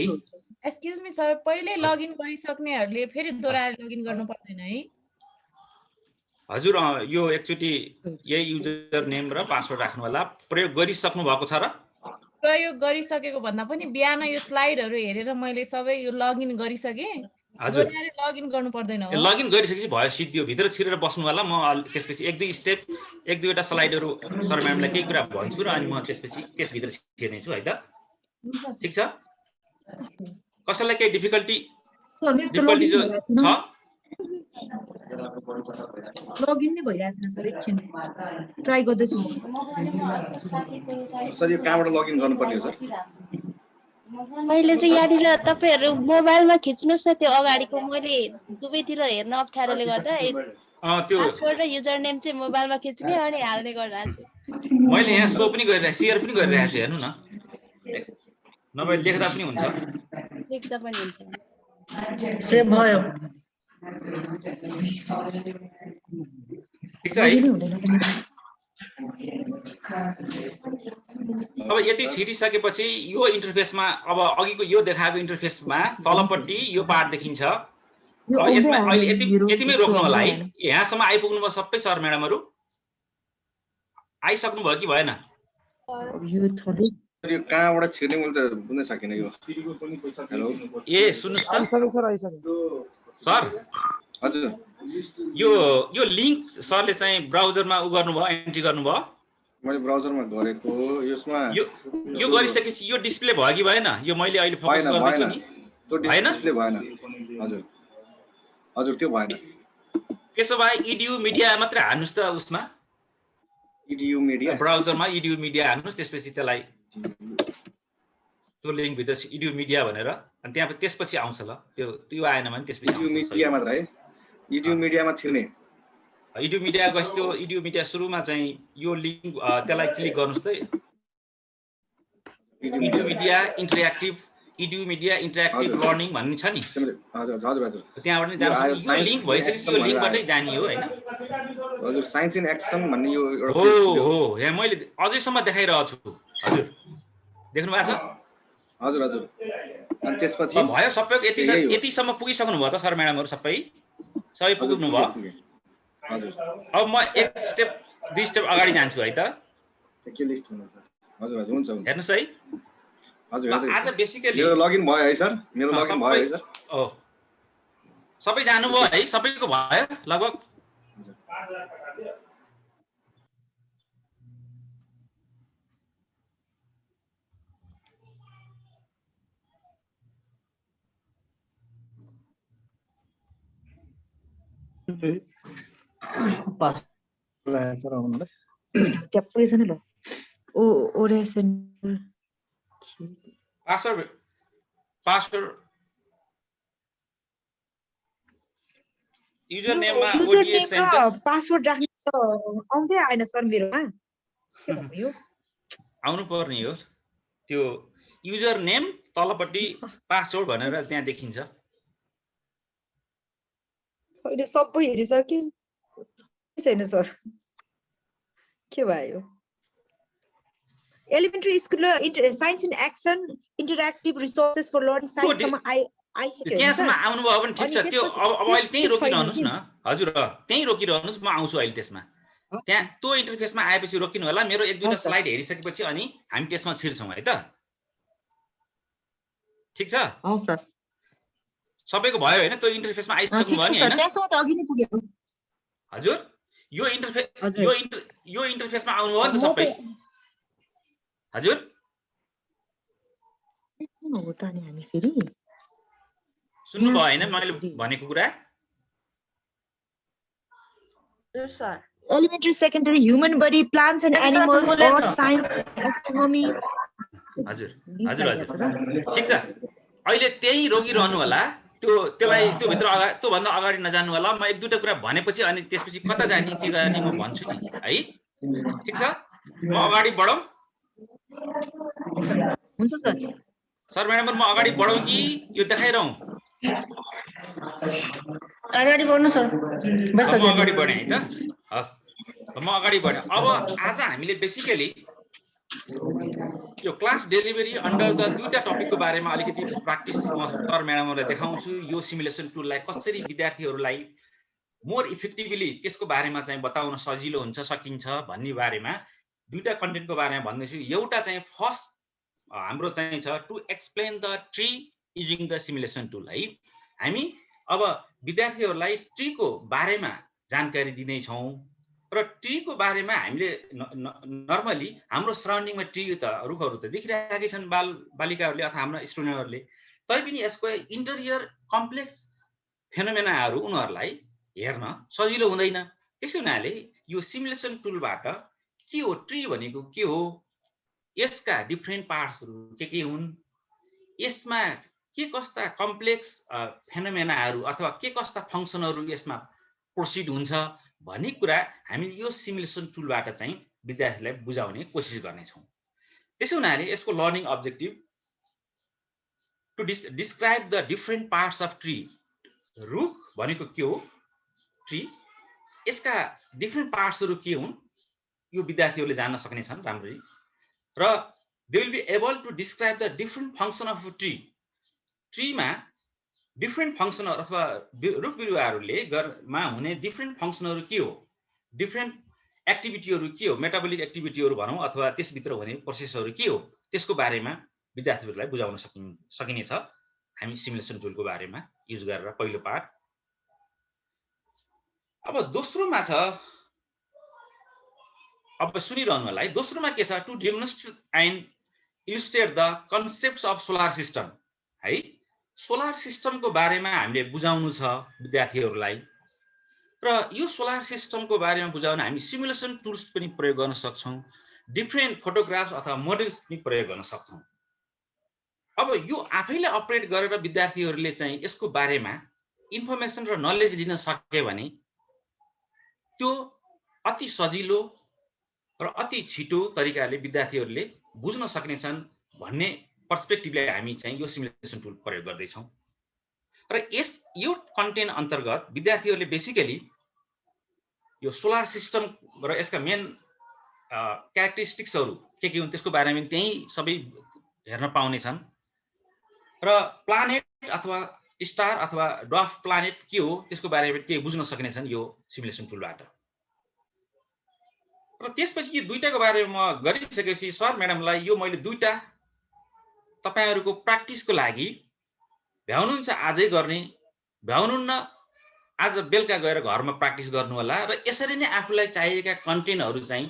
[SPEAKER 7] एक्सक्युज मी सर, पहिले लगइन गरिसक्नेहरूले फेरि दोहोऱ्याएर लगइन गर्नु पर्दैन है?
[SPEAKER 4] हजुर, यो एकचोटि यही युजर नेम र पासवर्ड राख्नु होला। प्रयोग गरिसक्नु भएको छ र?
[SPEAKER 7] प्रयोग गरिसकेको भन्दा पनि बिहान यो स्लाइडहरू हेरेर मैले सबै यो लगइन गरिसकेँ।
[SPEAKER 4] हजुर,
[SPEAKER 7] दोहोऱ्याएर लगइन गर्नु पर्दैन हो?
[SPEAKER 4] लगइन गरिसकेपछि भयो, सिद्धि भित्र छिरेर बस्नु होला। म त्यसपछि एक दुईवटा स्लाइडहरू सर म्याडमलाई केही कुरा भन्छु र अनि म त्यसपछि त्यसभित्र छिर्नेछु है त। ठिक छ? कसैलाई केही डिफिकल्टी छ?
[SPEAKER 6] लगइन नै भइरहेको छैन सर, एकछिन ट्राई गर्दैछु।
[SPEAKER 2] सर यो कहाँबाट लगइन गर्नुपर्ने हो सर?
[SPEAKER 5] मैले चाहिँ यहाँनिर तपाईँहरू मोबाइलमा खिच्नुहोस् न त्यो अगाडिको, मैले दुवैतिर हेर्न अप्ठ्यारोले गर्दा
[SPEAKER 4] त्यो
[SPEAKER 5] पासवर्ड र युजर नेम चाहिँ मोबाइलमा खिच्ने अनि हाल्ने गरिरहेको छु।
[SPEAKER 4] मैले यहाँ सो पनि गरिरहेको, सेयर पनि गरिरहेको छु, हेर्नु न। नभए लेख्दा पनि हुन्छ,
[SPEAKER 5] लेख्दा पनि हुन्छ।
[SPEAKER 1] सेभ भयो।
[SPEAKER 4] ठिक छ है? अब यति छिरिसकेपछि यो इन्टरफेसमा, अब अघिको यो देखाएको इन्टरफेसमा तलपट्टि यो पार्ट देखिन्छ। अब यसमा अहिले यतिमै रोक्नु होला है। यहाँसम्म आइपुग्नुभयो सबै सर म्याडमहरू? आइसक्नुभयो कि भएन?
[SPEAKER 2] यो कहाँबाट छिर्ने मैले त बुझ्नै सकिनँ यो। हेलो
[SPEAKER 4] ए सुन्नुहोस् त सर,
[SPEAKER 2] हजुर,
[SPEAKER 4] यो लिङ्क सरले चाहिँ ब्राउजरमा गर्नुभयो, एन्ट्री गर्नुभयो?
[SPEAKER 2] मैले ब्राउजरमा गरेको यसमा
[SPEAKER 4] यो गरिसकेपछि यो डिस्प्ले भयो कि भएन? यो मैले अहिले फोकस गर्दैछु नि,
[SPEAKER 2] भएन? डिस्प्ले भएन। हजुर हजुर, त्यो भएन।
[SPEAKER 4] त्यसो भए इडियु मिडिया मात्रै हान्नुस् त उसमा,
[SPEAKER 2] इडियु मिडिया
[SPEAKER 4] ब्राउजरमा इडियु मिडिया हान्नुस्। त्यसपछि त्यसलाई त्यो लिङ्क भित्र इडियु मिडिया भनेर, अनि त्यहाँ त्यसपछि आउँछ ल। त्यो आएन भने त्यसपछि
[SPEAKER 2] इडियु मिडिया मात्र है? इडियु मिडियामा छिर्ने?
[SPEAKER 4] इडियु मिडिया गएपछि त्यो इडियु मिडिया सुरुमा चाहिँ यो लिङ्क त्यसलाई क्लिक गर्नुहोस् त। इडियु मिडिया इन्टरेक्टिभ लर्निङ भन्ने छ नि।
[SPEAKER 2] हजुर हजुर हजुर,
[SPEAKER 4] त्यहाँबाट नि जान्छ। यो लिङ्क भइसकेपछि यो लिङ्कबाटै जाने हो हैन?
[SPEAKER 2] हजुर, साइन्स इन एक्सन भन्ने यो
[SPEAKER 4] हो यहाँ मैले अझैसम्म देखाइरहेको छु। हजुर देख्नु भएको छ?
[SPEAKER 2] हजुर हजुर, अनि त्यसपछि
[SPEAKER 4] भयो सबैको यतिसम्म पुगिसक्नु भयो त सर म्याडमहरू? सबै पुग्नु भयो?
[SPEAKER 2] हजुर,
[SPEAKER 4] अब म एक स्टेप दुई स्टेप अगाडि जान्छु है त।
[SPEAKER 2] के लिस्ट हुनु सर? हजुर हजुर, हुन्छ हुन्छ।
[SPEAKER 4] हेर्नुस् है,
[SPEAKER 2] हजुर
[SPEAKER 4] आज बेसिकली
[SPEAKER 2] मेरो लगइन भयो है सर? मेरो लगइन भयो है सर?
[SPEAKER 4] हो, सबै जानुभयो है? सबैको भयो लगभग?
[SPEAKER 6] ट्याप्पै छैन ल।
[SPEAKER 4] पासवर्ड युजर नेममा ओडीएस सेन्टर
[SPEAKER 6] पासवर्ड राख्नु त आउँदै आएन सर मेरोमा। के भयो?
[SPEAKER 4] आउनु पर्ने हो। त्यो युजर नेम तलपट्टि पासवर्ड भनेर त्यहाँ देखिन्छ।
[SPEAKER 6] अहिले सबै हेरिसके छैन सर, के भयो? Elementary school science in action interactive resources for learning साइन्ससम्म आइसक्यो।
[SPEAKER 4] त्यहाँसम्म आउनुभयो भने ठिक छ। त्यो अब अहिले त्यहीँ रोकिरहनुहोस् न। हजुर त्यहीँ रोकिरहनुहोस्, म आउँछु अहिले त्यसमा। त्यहाँ त्यो इन्टरफेसमा आएपछि रोकिनु होला। मेरो एक दुईवटा स्लाइड हेरिसकेपछि अनि हामी त्यसमा छिर्छौँ है त। ठिक छ? सबैको भयो होइन? त्यो इन्टरफेसमा आइसक्नु भयो नि होइन? हजुर, यो इन्टरफेसमा आउनुभयो नि त सबै? हजुर सुन्नु भयो होइन मैले भनेको कुरा?
[SPEAKER 6] Elementary secondary human body plants and animals earth science astronomy.
[SPEAKER 4] हजुर हजुर हजुर, ठिक छ। अहिले त्यही रोकिरहनु होला। त्यसलाई त्यो भित्र त्योभन्दा अगाडि नजानु होला। म एक दुईवटा कुरा भनेपछि अनि त्यसपछि कता जाने के गर्ने म भन्छु नि है। ठिक छ? म अगाडि बढौँ?
[SPEAKER 6] हुन्छ सर।
[SPEAKER 4] सर म्याडम म अगाडि बढौँ कि यो देखाइरहँ?
[SPEAKER 1] अगाडि बढ्नु सर
[SPEAKER 4] म
[SPEAKER 1] भइसक्यो
[SPEAKER 4] अगाडि बढेँ है त हस् म अगाडि बढेँ अब आज हामीले बेसिकली यो क्लास डेलिभरी अन्डर द दुईटा टपिकको बारेमा अलिकति प्र्याक्टिस म सर म्याडमहरुलाई देखाउँछु यो सिमुलेसन टुललाई कसरी विद्यार्थीहरूलाई मोर इफेक्टिभली त्यसको बारेमा चाहिँ बताउन सजिलो हुन्छ सकिन्छ भन्ने बारेमा दुईटा कन्टेन्टको बारेमा भन्दैछु एउटा चाहिँ फर्स्ट हाम्रो चाहिँ छ to explain the tree using the simulation tool है हामी अब विद्यार्थीहरूलाई ट्रीको बारेमा जानकारी दिने छौं र ट्रीको बारेमा हामीले नर्मली हाम्रो सराउन्डिङमा ट्री त रुखहरू त देखिरहेकै छन् बालिकाहरूले अथवा हाम्रो स्टुडेन्टहरूले तैपनि यसको इन्टेरियर कम्प्लेक्स फेनोमेनाहरू उनीहरूलाई हेर्न सजिलो हुँदैन त्यसै हुनाले यो सिमुलेसन टुलबाट के हो ट्री भनेको के हो यसका डिफरेन्ट पार्ट्सहरू के हुन् यसमा के कस्ता कम्प्लेक्स फेनोमेनाहरू अथवा के कस्ता फंक्सनहरू यसमा प्रोसिड हुन्छ भन्ने कुरा हामीले यो सिमुलेसन टुलबाट चाहिँ विद्यार्थीलाई बुझाउने कोसिस गर्ने छौं त्यसै हुनाले यसको learning objective to describe the different parts of tree रुख भनेको के हो ट्री यसका डिफरेन्ट पार्ट्सहरू के हुन् यो विद्यार्थीहरूले जान्न सक्ने छन् राम्ररी र they will be able to describe the different function of tree ट्रीमा डिफरेन्ट फंक्सनहरु अथवा रुख बिरुवाहरूले मा हुने डिफरेन्ट फंक्सनहरु के हो डिफरेन्ट एक्टिभिटीहरु के हो मेटाबोलिक एक्टिभिटीहरु भनौं अथवा त्यसभित्र हुने प्रोसेसहरु के हो त्यसको बारेमा विद्यार्थीहरूलाई बुझाउन सकिने छ हामी सिमुलेसन टुलको बारेमा युज गरेर पहिलो पार्ट अब दोस्रोमा छ अब सुनिरहनु होला है दोस्रोमा के छ to demonstrate and illustrate the concepts of solar system है सोलर सिस्टमको बारेमा हामीले बुझाउनु छ विद्यार्थीहरूलाई र यो सोलर सिस्टमको बारेमा बुझाउन हामी सिमुलेसन टुल्स पनि प्रयोग गर्न सक्छौं डिफरेन्ट फोटोग्राफ्स अथवा मोडेल्स पनि प्रयोग गर्न सक्छौं अब यो आफैले अपरेट गरेर विद्यार्थीहरूले चाहिँ यसको बारेमा इन्फर्मेसन र नलेज लिन सके भने त्यो अति सजिलो र अति छिटो तरिकाले विद्यार्थीहरूले बुझ्न सक्नेछन् भन्ने पर्सपेक्टिभले हामी चाहिँ यो सिमुलेसन टुल प्रयोग गर्दै छौं र यो कन्टेन्ट अन्तर्गत विद्यार्थीहरूले बेसिकली यो सोलर सिस्टम र यसका मेन क्यारेक्टरिस्टिक्सहरु के हुन् त्यसको बारेमा पनि त्यही सबै हेर्न पाउने छन् र प्लानेट अथवा स्टार अथवा ड्वार्फ प्लानेट के हो त्यसको बारेमा के बुझ्न सक्ने छन् यो सिमुलेसन टुलबाट र त्यसपछि यो दुईटाको बारेमा म गरिसकेपछि सर म्याडमलाई यो मैले दुईटा तपाईहरुको प्र्याक्टिसको लागि भ्याउनुहुन्छ आजै गर्ने भ्याउनुहुन्न आज बेलुका गएर घरमा प्र्याक्टिस गर्नु होला र यसरी नै आफुलाई चाहिएका कन्टेन्टहरु चाहिँ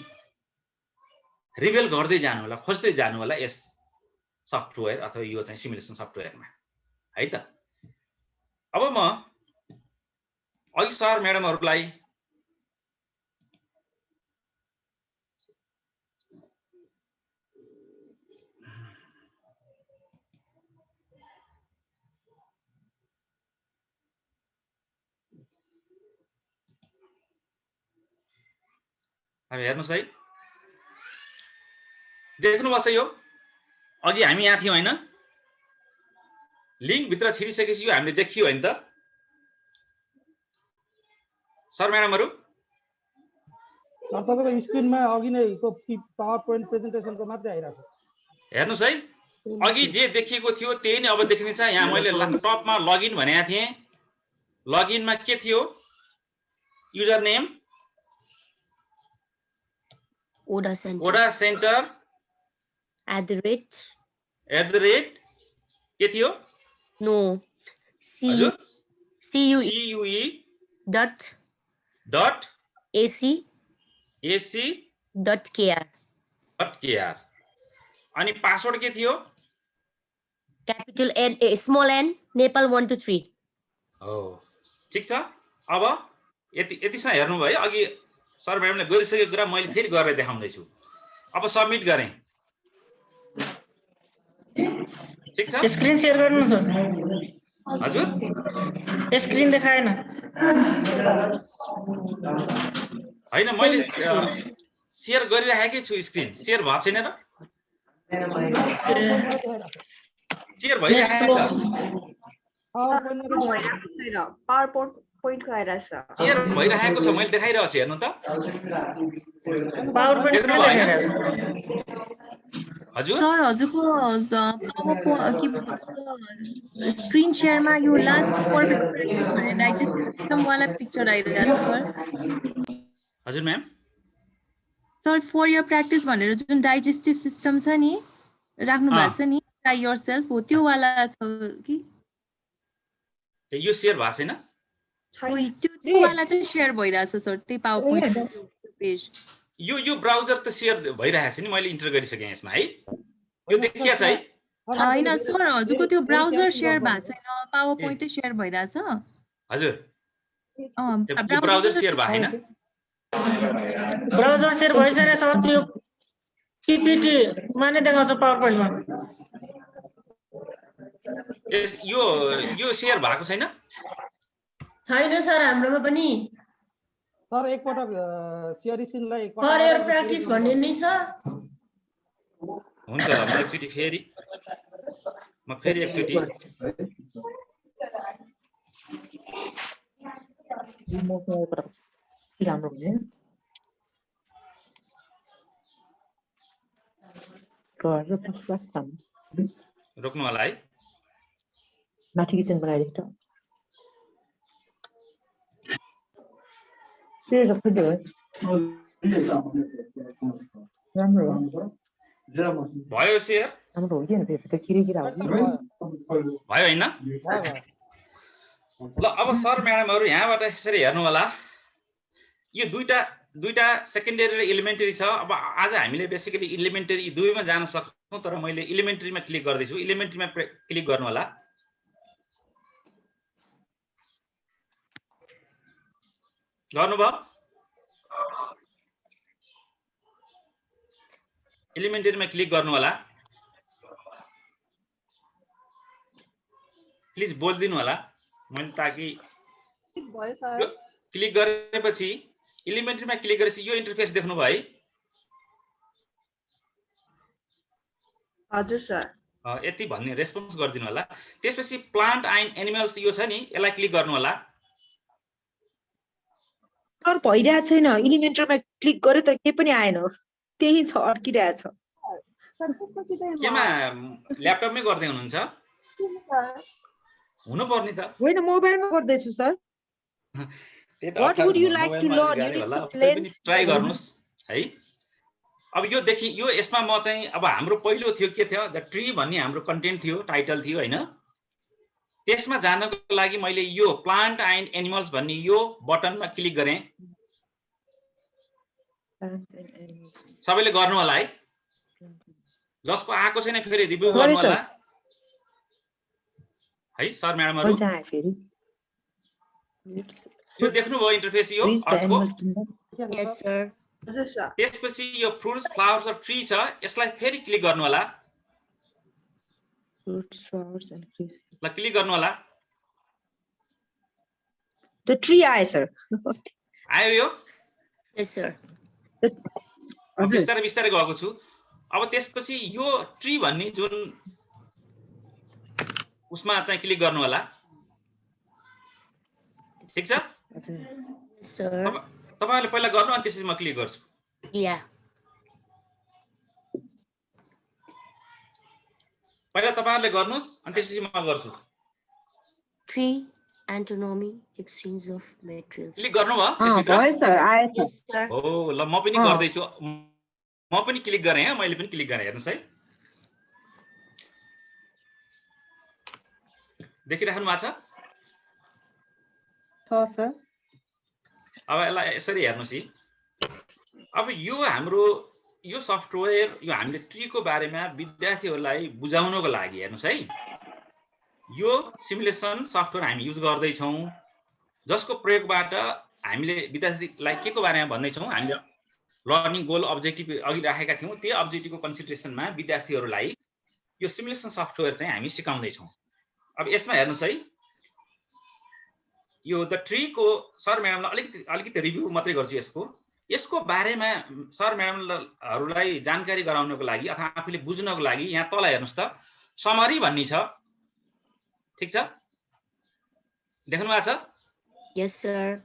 [SPEAKER 4] रिभेल गर्दै जानु होला खोज्दै जानु होला यस सफ्टवेयर अथवा यो चाहिँ सिमुलेसन सफ्टवेयरमा है त अब म अघि सर म्याडमहरुलाई अब हेर्नुस् है देख्नुभएको छ यो अघि हामी यहाँ थियौं हैन लिंक भित्र छिरिसकेपछि यो हामीले देखियो हैन त सर म्याडमहरु
[SPEAKER 8] सर तपाईको स्क्रिनमा अघि नै को पावर पोइन्ट प्रेजेन्टेसनको मात्रै आइराछ
[SPEAKER 4] हेर्नुस् है अघि जे देखिएको थियो त्यही नै अब देखिन्छ यहाँ मैले ल्यापटपमा लगइन भनेको थिए लगइनमा के थियो user name
[SPEAKER 9] Oda Center.
[SPEAKER 4] Oda Center @ के थियो
[SPEAKER 9] No. CUE dot AC dot KR अनि पासवर्ड के थियो capital N small n Nepal 1 to 3
[SPEAKER 4] हो ठीक छ अब यतिसम्म हेर्नु भयो अघि सर म्याडमले गरिसकेको कुरा मैले फेरि गरेर देखाउँदै छु अब सबमिट गरे ठीक छ
[SPEAKER 1] स्क्रिन शेयर गर्नु सर
[SPEAKER 4] हजुर
[SPEAKER 1] स्क्रिन देखाएन
[SPEAKER 4] हैन मैले शेयर गरिराखेकै छु स्क्रिन शेयर भएको छैन र शेयर भइरहेको छ
[SPEAKER 8] पावर पोइन्टमा त
[SPEAKER 6] भइरहेको छैन पावर पोइन्टको आइरहेछ
[SPEAKER 4] सेयर भइरहेको छ मैले देखाइरहेको छु हेर्नु त
[SPEAKER 1] पावर पोइन्ट
[SPEAKER 4] देख्नु
[SPEAKER 1] पनि
[SPEAKER 4] भयो
[SPEAKER 1] देखाइरहेको
[SPEAKER 4] हजुर
[SPEAKER 10] सर हजुरको स्क्रिन शेयरमा यो लास्ट भनेर डाइजेस्टिभ सिस्टम वाला पिक्चर आइरहेको छ सर
[SPEAKER 4] हजुर ma'am
[SPEAKER 10] sir for your practice भनेर जुन डाइजेस्टिभ सिस्टम छ नि राख्नु भएको छ नि ट्राई योरसेल्फ हो त्यो वाला छ कि
[SPEAKER 4] यो सेयर भएको छैन
[SPEAKER 10] त्यो वाला चाहिँ शेयर भइरहेछ सर त्यही पावर पोइन्ट पेज
[SPEAKER 4] यो ब्राउजर त सेयर भइरहेको छ नि मैले इन्टर गरिसकेँ यसमा है यो देखिया छ है
[SPEAKER 10] हैन सर हजुरको त्यो ब्राउजर शेयर भएको छैन पावर पोइन्ट शेयर भइरहेछ
[SPEAKER 4] हजुर यो ब्राउजर सेयर भएको हैन
[SPEAKER 1] ब्राउजर सेयर भइसकेको सर त्यो पीपीटी मा नै देखाउँछ पावर पोइन्टमा
[SPEAKER 4] यो सेयर भएको छैन
[SPEAKER 9] छैन सर हाम्रोमा पनि
[SPEAKER 8] सर एकपटक सेयर स्क्रिनलाई
[SPEAKER 9] फर योर प्र्याक्टिस भन्ने नै छ
[SPEAKER 4] हुन्छ ल म एकचोटि फेरि एकचोटि
[SPEAKER 11] राम्रो हुने
[SPEAKER 4] रोक्नु होला है
[SPEAKER 11] माथि किचन बनाइदिएको
[SPEAKER 4] भयो सेयर
[SPEAKER 11] राम्रो हो कि त किरा
[SPEAKER 4] भयो हैन ल अब सर म्याडमहरु यहाँबाट यसरी हेर्नु होला यो दुईटा सेकेन्डरी र एलिमेन्टरी छ अब आज हामीले बेसिकली एलिमेन्टरी दुवैमा जान सक्छौं तर मैले एलिमेन्टरीमा क्लिक गर्दै छु एलिमेन्टरीमा क्लिक गर्नु होला गर्नुभयो एलिमेन्टरीमा क्लिक गर्नु होला प्लिज बोल्दिनु होला मैले ताकि
[SPEAKER 6] भयो सर
[SPEAKER 4] क्लिक गरेपछि एलिमेन्टरीमा क्लिक गरेपछि यो इन्टरफेस देख्नु भयो है
[SPEAKER 6] हजुर सर
[SPEAKER 4] यति भन्ने रेस्पोन्स गर्दिनु होला त्यसपछि प्लान्ट एन्ड एनिमल्स यो छ नि यसलाई क्लिक गर्नु होला
[SPEAKER 6] सर भइरहेको छैन एलिमेन्टरमा क्लिक गरे त केही पनि आएन त्यही छ अड्किरहेछ सर त्यसपछि त
[SPEAKER 4] केमा ल्यापटपमै गर्दै हुनुहुन्छ हुनु पर्ने त
[SPEAKER 6] होइन मोबाइलमा गर्दै छु sir What would you like to learn?
[SPEAKER 4] Try गर्नुस् है अब यो देखि यो यसमा म चाहिँ अब हाम्रो पहिलो थियो के थियो द ट्री भन्ने हाम्रो कन्टेन्ट थियो टाइटल थियो हैन त्यसमा जानको लागि मैले यो प्लान्ट एन्ड एनिमल्स भन्ने यो बटनमा क्लिक गरे सबैले गर्नु होला है जसको आएको छैन फेरि रिभ्यु गर्नु होला है सर म्याडमहरु यो देख्नु भयो इन्टरफेस यो अर्को
[SPEAKER 9] यस सर
[SPEAKER 6] हजुर सर
[SPEAKER 4] त्यसपछि यो फ्रुट्स फ्लावर्स र ट्री छ यसलाई फेरि क्लिक गर्नु होला
[SPEAKER 11] फ्रुट्स फ्लावर्स एन्ड ट्रीज
[SPEAKER 4] ल क्लिक गर्नु होला
[SPEAKER 6] द ट्री आयो सर
[SPEAKER 4] आयो यो
[SPEAKER 9] यस सर
[SPEAKER 4] बिस्तारै बिस्तारै गएको छु अब त्यसपछि यो ट्री भन्ने जुन उसमा चाहिँ क्लिक गर्नु होला ठीक छ
[SPEAKER 9] सर
[SPEAKER 4] तपाईहरुले पहिला गर्नु अनि त्यसपछि म क्लिक गर्छु
[SPEAKER 9] या
[SPEAKER 4] पहिला तपाईहरुले गर्नुस् अनि त्यसपछि म गर्छु
[SPEAKER 9] tree anatomy exchange of materials
[SPEAKER 4] click गर्नु भयो
[SPEAKER 6] भयो सर आयो
[SPEAKER 9] सर
[SPEAKER 4] हो ल म पनि गर्दै छु म पनि क्लिक गरे है मैले पनि क्लिक गरे हेर्नुस् है देखिराख्नु भएको छ
[SPEAKER 6] सर
[SPEAKER 4] अब यसलाई यसरी हेर्नुस् है अब यो हाम्रो यो सफ्टवेयर यो हामीले ट्रीको बारेमा विद्यार्थीहरूलाई बुझाउनको लागि हेर्नुस् है यो सिमुलेसन सफ्टवेयर हामी युज गर्दै छौं जसको प्रयोगबाट हामीले विद्यार्थीलाई के को बारेमा भन्दै छौं हामीले लर्निङ गोल अब्जेक्टिभ अघि राखेका थियौं त्यो अब्जेक्टिभको कन्सिडरेसनमा विद्यार्थीहरूलाई यो सिमुलेसन सफ्टवेयर चाहिँ हामी सिकाउँदै छौं अब यसमा हेर्नुस् है यो द ट्री को सर म्याडमलाई अलिकति रिभ्यू मात्रै गर्छु यसको बारेमा सर म्याडमहरुलाई जानकारी गराउनको लागि अथवा आफूले बुझ्नको लागि यहाँ तल हेर्नुस् त समरी भन्ने छ ठीक छ देख्नु भएको छ?
[SPEAKER 9] Yes, sir.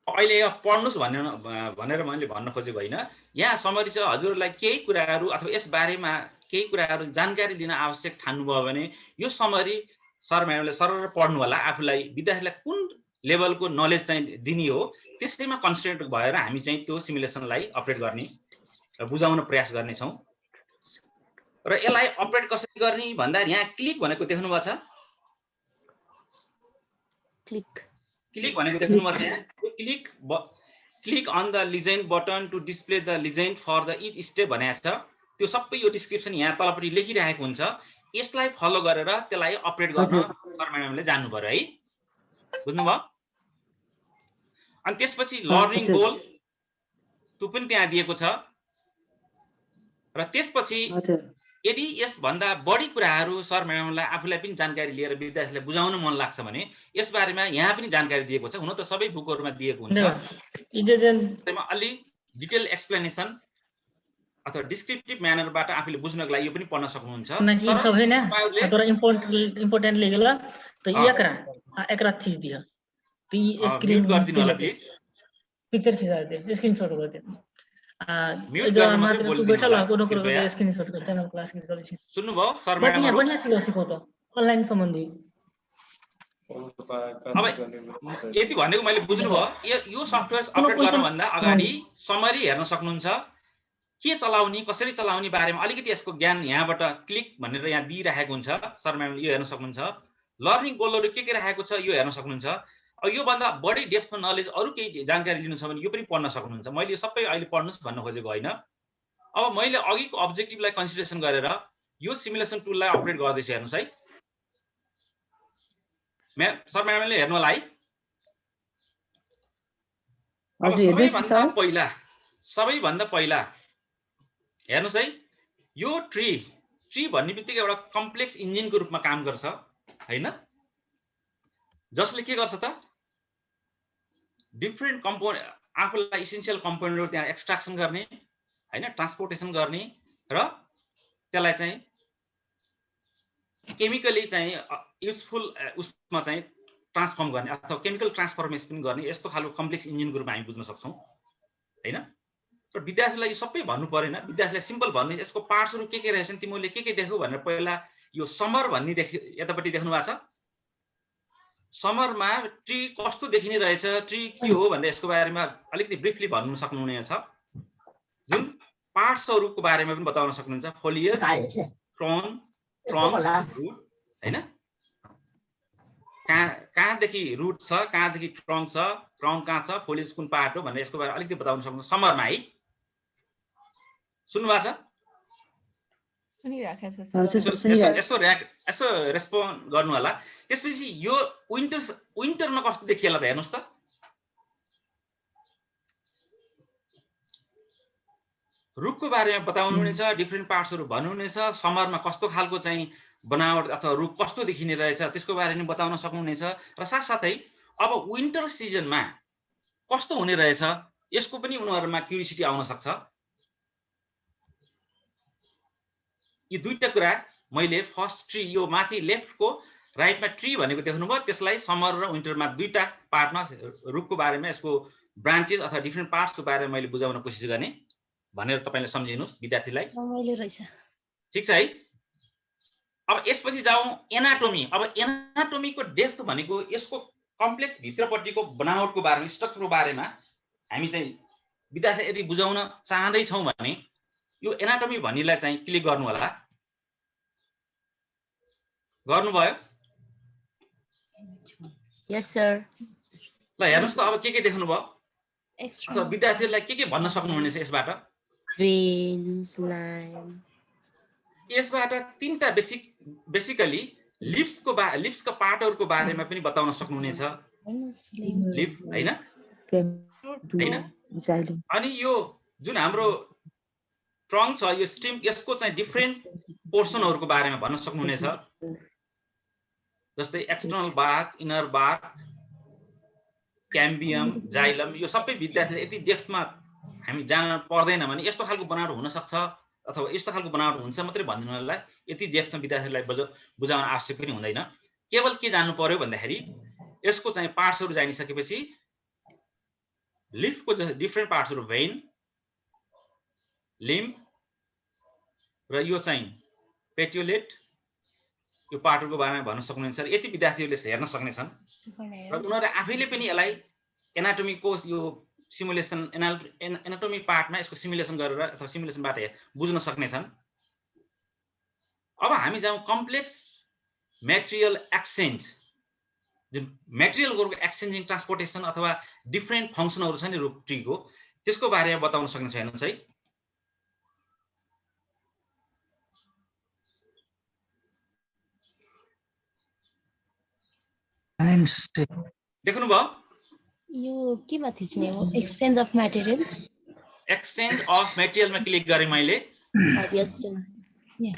[SPEAKER 4] अहिले यो पढ्नुस् भनेर मैले भन्न खोजेको होइन। यहाँ समरी छ, हजुरलाई केही कुराहरू अथवा यस बारेमा केही कुराहरू जानकारी लिन आवश्यक ठान्नुभयो भने यो समरी सर म्याडमले सरर पढ्नु होला। आफूलाई विद्यार्थीलाई कुन लेभलको नलेज चाहिँ दिने हो त्यसैमा कन्सन्ट्रेट भएर हामी चाहिँ त्यो सिमुलेसनलाई अपरेट गर्ने र बुझाउन प्रयास गर्नेछौँ। र यसलाई अपरेट कसरी गर्ने भन्दा यहाँ क्लिक भनेको देख्नु भएको छ? क्लिक भनेको देख्नु भएको छ यहाँ? Click on the legend button to display the legend for the each step भनेको छ। त्यो सबै यो डिस्क्रिप्सन यहाँ तलपट्टि लेखिरहेको हुन्छ। यसलाई फलो गरेर त्यसलाई अपरेट गर्न सर म्याडमले जान्नु पर्यो है। बुझ्नुभयो? अनि त्यसपछि लर्निङ गोल त्यो पनि त्यहाँ दिएको छ। र त्यसपछि यदि यसभन्दा बढी कुराहरू सर म्याडमलाई आफूलाई पनि जानकारी लिएर विद्यार्थीलाई बुझाउन मन लाग्छ भने यस बारेमा यहाँ पनि जानकारी दिएको छ। हुन त सबै बुकहरुमा दिएको हुन्छ। त्यसमा अलि डिटेल एक्सप्लेनेसन अथवा डिस्क्रिप्टिभ म्यानरबाट आफूले बुझ्नको लागि यो पनि पढ्न सक्नुहुन्छ।
[SPEAKER 1] ये सब है ना थोड़ा इम्पोर्टेंट लिखेला तो ये एकरा खींच दिया तो ये स्क्रीन
[SPEAKER 4] कर दिनु होला प्लिज।
[SPEAKER 1] पिक्चर खिंचा दे स्क्रीनशॉट कर दे।
[SPEAKER 4] म्यूट
[SPEAKER 1] जो
[SPEAKER 4] गर्न
[SPEAKER 1] मात्र
[SPEAKER 4] मात्रै
[SPEAKER 1] तू
[SPEAKER 4] बोल्नु
[SPEAKER 1] बैठा ला कोनो
[SPEAKER 4] कृपया।
[SPEAKER 1] कोनो स्क्रीनशॉट करते हैं क्लास की कॉलेज
[SPEAKER 4] सुन्नु भयो सर म्याडम?
[SPEAKER 1] बढ़िया चीज सिकाउँछ अनलाइन सम्बन्धी।
[SPEAKER 4] अब यति भनेको मैले बुझ्नु भयो। यो सफ्टवेयर अपडेट गर्न भन्दा अगाडि समरी हेर्न सक्नुहुन्छ। के चलाउने कसरी चलाउने बारेमा अलिकति यसको ज्ञान यहाँबाट क्लिक भनेर यहाँ दिइरहेको हुन्छ। सर म्याडमले यो हेर्न सक्नुहुन्छ। लर्निङ गोलहरु के राखेको छ यो हेर्न सक्नुहुन्छ। अब यो भन्दा बढी डेप्थमा नलेज अरु केही जानकारी लिनु छ भने यो पनि पढ्न सक्नुहुन्छ। मैले यो सबै अहिले पढ्नुस् भन्न खोजेको होइन। अब मैले अघिको अब्जेक्टिभलाई कन्सिडरेसन गरेर यो सिमुलेसन टुललाई अपडेट गर्दैछु। हेर्नुस् है सर म्याडमले हेर्नु होला है। अब सबैभन्दा पहिला हेर्नुस् है यो ट्री भन्ने बित्तिकै एउटा कम्प्लेक्स इन्जिनको रूपमा काम गर्छ हैन? जसले के गर्छ त डिफरेन्ट कम्पोनेन्ट आफूलाई इसेन्शियल कम्पोनेन्टहरु त्यहाँ एक्सट्र्याक्सन गर्ने हैन, ट्रान्सपोर्टेसन गर्ने र त्यसलाई चाहिँ केमिकली चाहिँ युजफुल उसमा चाहिँ ट्रान्सफर्म गर्ने अथवा केमिकल ट्रान्सफर्मेसन पनि गर्ने यस्तो खालको कम्प्लेक्स इन्जिनको रूपमा हामी बुझ्न सक्छौं हैन? तर विद्यार्थीलाई यो सबै भन्नु परेन। विद्यार्थीलाई सिम्पल भन्ने यसको पार्ट्सहरु के रहेछन् तिमीले के देख्यौ भनेर पहिला यो समर भन्ने यतापट्टि देख्नु भएको छ। समरमा ट्री कस्तो देखिने रहेछ, ट्री के हो भनेर यसको बारेमा अलिकति ब्रिफली भन्नु सक्नुहुनेछ। जुन पार्ट्सहरुको बारेमा पनि बताउन सक्नुहुन्छ। फोलिएज, क्रोन, ट्रङ्क, रुट हैन? कहाँदेखि रुट छ, कहाँदेखि ट्रङ्क छ, ट्रङ्क कहाँ छ, फोलिएज कुन पार्ट हो भनेर यसको बारेमा अलिकति बताउन सक्नुहुन्छ समरमा है। सुन्नु भएको छ? यसो रेस्पोन्ड गर्नु होला। त्यसपछि यो विन्टरमा कस्तो देखिएला त हेर्नुस् त। रुखको बारेमा बताउनु हुनेछ, डिफरेन्ट पार्ट्सहरु भन्नु हुनेछ। समरमा कस्तो खालको चाहिँ बनावट अथवा रुख कस्तो देखिने रहेछ त्यसको बारेमा बताउन सक्नुहुनेछ। र साथसाथै अब विन्टर सिजनमा कस्तो हुने रहेछ यसको पनि उनीहरुमा क्युरियोसिटी आउन सक्छ। यी दुईटा कुरा मैले फर्स्ट ट्री यो माथि लेफ्टको राइटमा ट्री भनेको देख्नुभयो, त्यसलाई समर र विन्टरमा दुईटा पार्टमा रुखको बारेमा यसको ब्रान्चेस अथवा डिफरेन्ट पार्ट्सको बारेमा मैले बुझाउन कोसिस गर्ने भनेर तपाईले सम्झिनुस् विद्यार्थीलाई। ठीक छ है? अब यसपछि जाउँ एनाटोमी। अब एनाटोमीको डेप्थ भनेको यसको कम्प्लेक्स भित्रपट्टिको बनावटको बारेमा, स्ट्रक्चरको बारेमा हामी चाहिँ विद्यार्थी यदि बुझाउन चाहँदै छौं भने यो एनाटोमी भन्नेलाई चाहिँ क्लिक गर्नु होला। गर्नुभयो?
[SPEAKER 9] यस सर।
[SPEAKER 4] ल हेर्नुस् त अब के देख्नु भयो? अथवा विद्यार्थीलाई के भन्न सक्नुहुनेछ यसबाट?
[SPEAKER 9] Veins line.
[SPEAKER 4] यसबाट तीनटा बेसिकली लिफ्सको पार्टहरुको बारेमा पनि बताउन सक्नुहुनेछ। लिफ हैन? अनि यो जुन हाम्रो ट्रङ्क छ यो स्टिम यसको चाहिँ डिफरेन्ट पोर्सनहरुको बारेमा भन्न सक्नुहुनेछ। जस्तै external bark, inner bark, cambium, xylem यो सबै विद्यार्थीले यति डेप्थमा हामी जान पर्दैन भने यस्तो खालको बनावट हुन सक्छ अथवा यस्तो खालको बनावट हुन्छ मात्रै भन्दिनुलाई यति डेप्थमा विद्यार्थीलाई बुझाउन आवश्यक पनि हुँदैन। केवल के जान्नु पर्यो भन्दाखेरि यसको चाहिँ पार्ट्सहरु जानिसकेपछि लिफको डिफरेन्ट पार्ट्सहरु भेन, लिम्ब र यो चाहिँ पेटियोलेट, यो पार्टहरुको बारेमा भन्न सक्नुहुन्छ। यति विद्यार्थीहरूले हेर्न सक्नेछन् र उनीहरुले आफैले पनि यसलाई एनाटोमीको यो सिमुलेसन एनाटोमी पार्टमा यसको सिमुलेसन गरेर अथवा सिमुलेसनबाट बुझ्न सक्नेछन्। अब हामी जाउँ कम्प्लेक्स मेटेरियल एक्सचेन्ज, जुन मेटेरियलको एक्सचेन्जिङ ट्रान्सपोर्टेसन अथवा डिफरेन्ट फंक्सनहरु छ नि रुट ट्रीको, त्यसको बारेमा बताउन सक्नुहुन्छ हेर्नुस् है। देख्नु भयो
[SPEAKER 5] यो केमा थिच्ने हो? Exchange of materials.
[SPEAKER 4] Exchange of मेटेरियलमा क्लिक गरे मैले।
[SPEAKER 5] यस sir.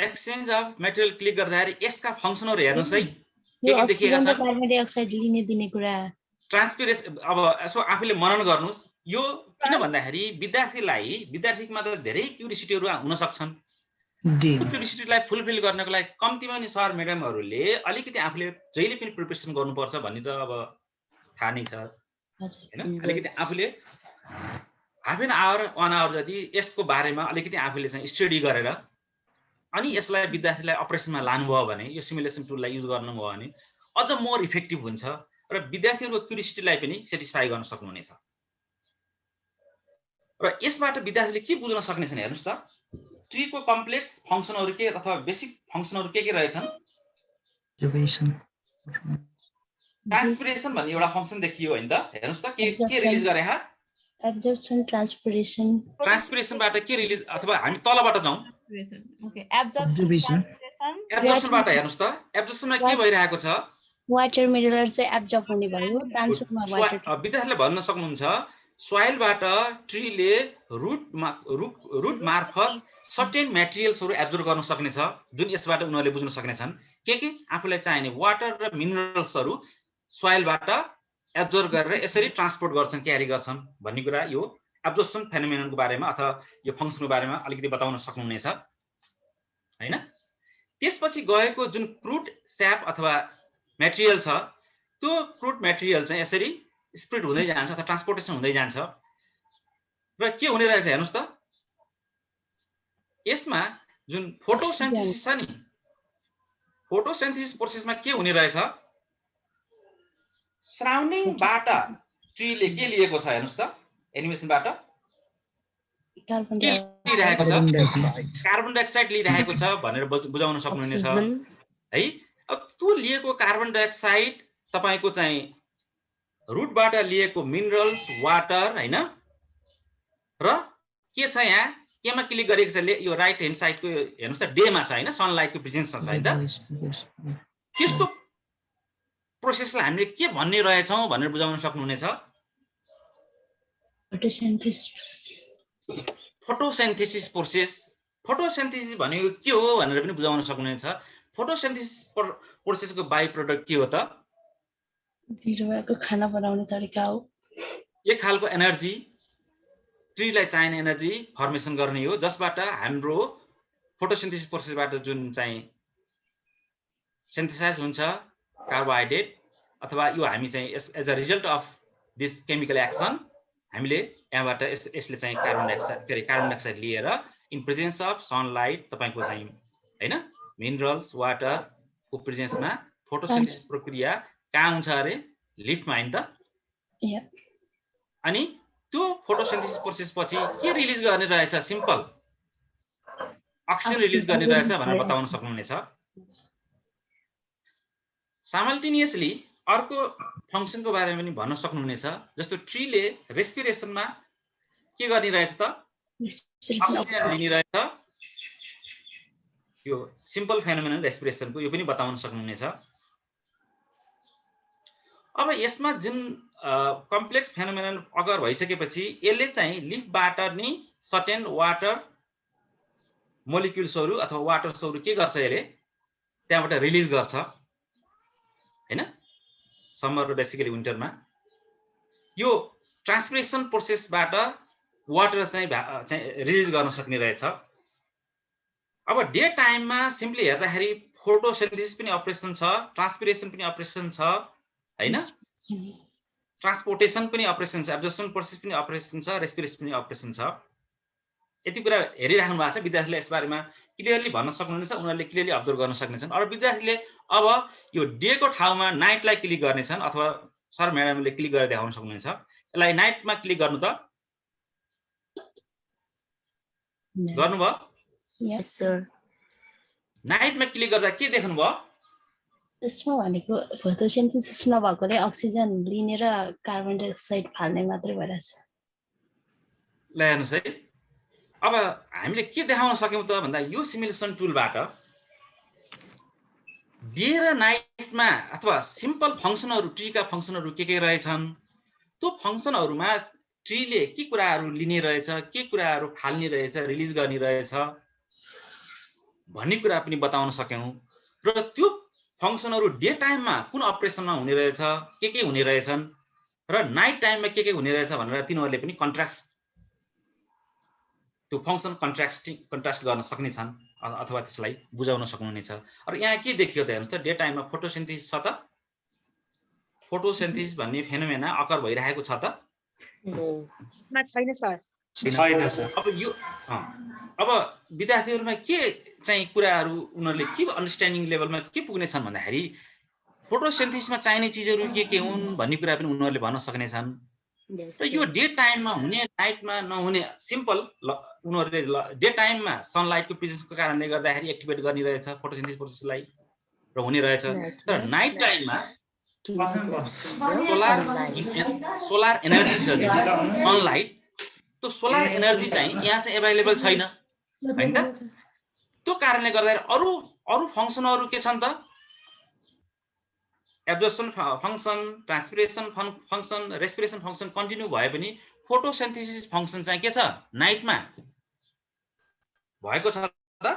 [SPEAKER 4] Exchange of material click गर्दाखेरि यसका फंक्सनहरु हेर्नुस् है।
[SPEAKER 5] यो अक्सिजन र कार्बन डाइअक्साइड लिने दिने कुरा
[SPEAKER 4] ट्रान्सपिरेसन। अब यसो आफूले मनन गर्नुस्। यो किन भन्दाखेरि विद्यार्थीमा त धेरै क्युरियोसिटीहरु हुन सक्छन्। क्युरियोसिटीलाई फुलफिल गर्नको लागि कम्तिमा नि सर म्याडमहरुले अलिकति आफूले जहिले पनि प्रिपरेसन गर्नुपर्छ भन्ने त अब थाहा नै छ हैन। अलिकति आफूले हाफ एन आवर 1 आवर जति यसको बारेमा अलिकति आफूले चाहिँ स्टडी गरेर अनि यसलाई विद्यार्थीलाई अपरेसनमा लानुभयो भने, यो सिमुलेसन टुललाई युज गर्नुभयो भने अझ मोर इफेक्टिभ हुन्छ र विद्यार्थीहरुको क्युरियोसिटीलाई पनि सेटिस्फाई गर्न सक्नुहुनेछ। र यसबाट विद्यार्थीले के बुझ्न सक्नेछन् हेर्नुस् त। ट्रीको कम्प्लेक्स फंक्सनहरु के अथवा बेसिक फंक्सनहरु के रहेछन्? ट्रान्सपिरेसन भन्ने एउटा फंक्सन देखियो हैन त। हेर्नुस् त के रिलिज गरे हा?
[SPEAKER 5] Absorption transpiration.
[SPEAKER 4] ट्रान्सपिरेसनबाट के रिलिज अथवा हामी तलबाट जाउँ।
[SPEAKER 10] ओके एब्जर्प्सन
[SPEAKER 4] एब्जर्प्सनबाट हेर्नुस् त। एब्जर्प्सनमा के भइरहेको छ?
[SPEAKER 5] वाटर मिनरल चाहिँ एब्जर्ब हुने भयो। ट्रान्सफरमा वाटर।
[SPEAKER 4] विद्यार्थीले भन्न सक्नुहुन्छ सोइलबाट ट्रीले रुट मार्फत सर्टेन मेटेरियल्सहरु एब्जर्ब गर्न सक्नेछ, जुन यसबाट उनीहरुले बुझ्न सक्नेछन्। के आफूलाई चाहिने वाटर र मिनरल्सहरु सोइलबाट एब्जर्ब गरेर यसरी ट्रान्सपोर्ट गर्छन्, क्यारी गर्छन् भन्ने कुरा यो एब्जर्प्सन फेनोमेननको बारेमा अथवा यो फंक्सनको बारेमा अलिकति बताउन सक्नुहुनेछ हैन। त्यसपछि गएको जुन क्रुड स्याप अथवा मेटेरियल छ, त्यो क्रुड मेटेरियल चाहिँ यसरी स्प्रेड हुँदै जान्छ अथवा ट्रान्सपोर्टेसन हुँदै जान्छ र के हुने रहेछ हेर्नुस् त। यसमा जुन फोटोसिन्थेसिस छ नि, फोटोसिन्थेसिस प्रोसेसमा के हुने रहेछ? सराउन्डिङबाट ट्रीले के लिएको छ हेर्नुस् त। एनिमेसनबाट कार्बन डाइअक्साइड लिइरहेको छ भनेर बुझाउन सक्नुहुनेछ है। अब त्यो लिएको कार्बन डाइअक्साइड तपाईको चाहिँ रुटबाट लिएको मिनरल्स, वाटर हैन र के छ यहाँ केमा क्लिक गरेको छ यो राइट ह्यान्ड साइडको हेर्नुस् त डेमा छ हैन, सनलाइटको प्रेजेन्समा छ है त। त्यस्तो प्रोसेसलाई हामीले के भन्ने रहेछौं भनेर बुझाउन सक्नुहुनेछ। Photosynthesis process. फोटोसिन्थेसिस भनेको के हो भनेर पनि बुझाउन सक्नुहुनेछ। फोटोसिन्थेसिस प्रोसेसको बाइ प्रोडक्ट के हो त?
[SPEAKER 5] बिरुवाको खाना बनाउने तरिका हो।
[SPEAKER 4] एक खालको एनर्जी, ट्रीलाई चाहिने एनर्जी फर्मेसन गर्ने हो, जसबाट हाम्रो फोटोसिन्थेसिस प्रोसेसबाट जुन चाहिँ सिन्थेसाइज हुन्छ कार्बोहाइड्रेट अथवा यो हामी चाहिँ as a result of this chemical action हामीले यहाँबाट यसले चाहिँ कार्बन डाइअक्साइड लिएर इन प्रेजेन्स अफ सनलाइट तपाईको चाहिँ हैन मिनरल्स, वाटरको प्रेजेन्समा फोटोसिन्थेसिस प्रक्रिया कहाँ हुन्छ अरे? लिफ्टमा हैन त। अनि त्यो फोटोसिन्थेसिस प्रोसेस पछि के रिलिज गर्ने रहेछ? सिम्पल अक्सिजन रिलिज गर्ने रहेछ भनेर बताउन सक्नुहुनेछ। साइमल्टेनियसली अर्को फंक्सनको बारेमा पनि भन्न सक्नुहुनेछ। जस्तो ट्रीले रेस्पिरेसनमा के गर्ने रहेछ त? अक्सिजन लिने रहेछ। यो सिम्पल फेनोमेनन रेस्पिरेसनको यो पनि बताउन सक्नुहुनेछ। अब यसमा जुन कम्प्लेक्स फेनोमेनन अगर भइसकेपछि यसले चाहिँ लिफबाट नि सर्टेन वाटर मोलिक्युल्सहरु अथवा वाटर्सहरु के गर्छ? यसले त्यहाँबाट रिलिज गर्छ हैन। समर र बेसिकली विन्टरमा यो ट्रान्सपिरेसन प्रोसेसबाट वाटर चाहिँ रिलिज गर्न सक्ने रहेछ। अब डे टाइममा सिम्पली हेर्दाखेरि फोटोसिन्थेसिस पनि अपरेसन छ, ट्रान्सपिरेसन पनि अपरेसन छ हैन ट्रान्सपोर्टेसन पनि अपरेसन छ एब्जर्प्सन प्रोसेस पनि अपरेसन छ रेस्पिरेसन पनि अपरेसन छ यति कुरा हेरिराख्नु भएको छ विद्यार्थीले यस बारेमा क्लियरली भन्न सक्नुहुनेछ उनीहरूले क्लियरली अब्जर्भ गर्न सक्नेछन् अरू विद्यार्थीले अब यो डे को ठाउँमा नाइटलाई क्लिक गर्नेछन् अथवा सर म्याडमले क्लिक गरेर देखाउन सक्नुहुन्छ यसलाई नाइटमा क्लिक गर्नु त गर्नुभयो
[SPEAKER 5] यस सर
[SPEAKER 7] नाइटमा क्लिक गर्दा के देख्नुभयो
[SPEAKER 5] यसमा भनेको फोटोसिन्थेसिस नभएकोले अक्सिजन लिने र कार्बन डाइअक्साइड फाल्ने मात्रै भइरहेछ
[SPEAKER 4] ल हेर्नुस् है अब हामीले के देखाउन सक्यौं त भन्दा यो सिमुलेसन टुलबाट डे र नाइटमा अथवा सिम्पल फंक्सनहरु ट्री का फंक्सनहरु के रहेछन् त्यो फंक्सनहरुमा ट्रीले के कुराहरु लिने रहेछ के कुराहरु फाल्ने रहेछ रिलिज गर्ने रहेछ भन्ने कुरा पनि बताउन सक्यौं र त्यो फंक्सनहरु डे टाइममा कुन अपरेसनमा हुने रहेछ के हुने रहेछन् र नाइट टाइममा के हुने रहेछ भनेर तिनीहरुले पनि कन्ट्रास्ट त्यो फंक्सन कन्ट्रास्ट गर्न सक्ने छन् अथवा त्यसलाई बुझाउन सक्नुहुनेछ र यहाँ के देखियो त हेर्नुस् त डे टाइममा फोटोसिन्थेसिस छ त फोटोसिन्थेसिस भन्ने फेनोमेना अकर भइरहेको छ त
[SPEAKER 6] छैन सर
[SPEAKER 12] छैन सर
[SPEAKER 4] अब विद्यार्थीहरुमा के चाहिँ कुराहरु उनीहरुले के अन्डरस्ट्यान्डिङ लेभलमा के पुग्ने छन् भन्दाखेरि फोटोसिन्थेसिसमा चाहिने चीजहरु के हुन् भन्ने कुरा पनि उनीहरुले भन्न सक्ने छन् र यो डे टाइममा हुने नाइटमा नहुने सिम्पल उनीहरुले डे टाइममा सनलाइटको प्रेजेन्सको कारणले गर्दाखेरि एक्टिभेट गर्ने रहेछ फोटोसिन्थेसिस प्रोसेसलाई र हुने रहेछ तर नाइट टाइममा सोलर एनर्जी छ सनलाइट त्यो सोलर एनर्जी चाहिँ यहाँ चाहिँ अवेलेबल छैन हैन त त्यो कारणले गर्दाखेरि अरु फंक्सनहरु के छन् त absorption function transpiration function respiration function continue भए पनि फोटोसिन्थेसिस फंक्सन चाहिँ के छ नाइटमा भएको छ त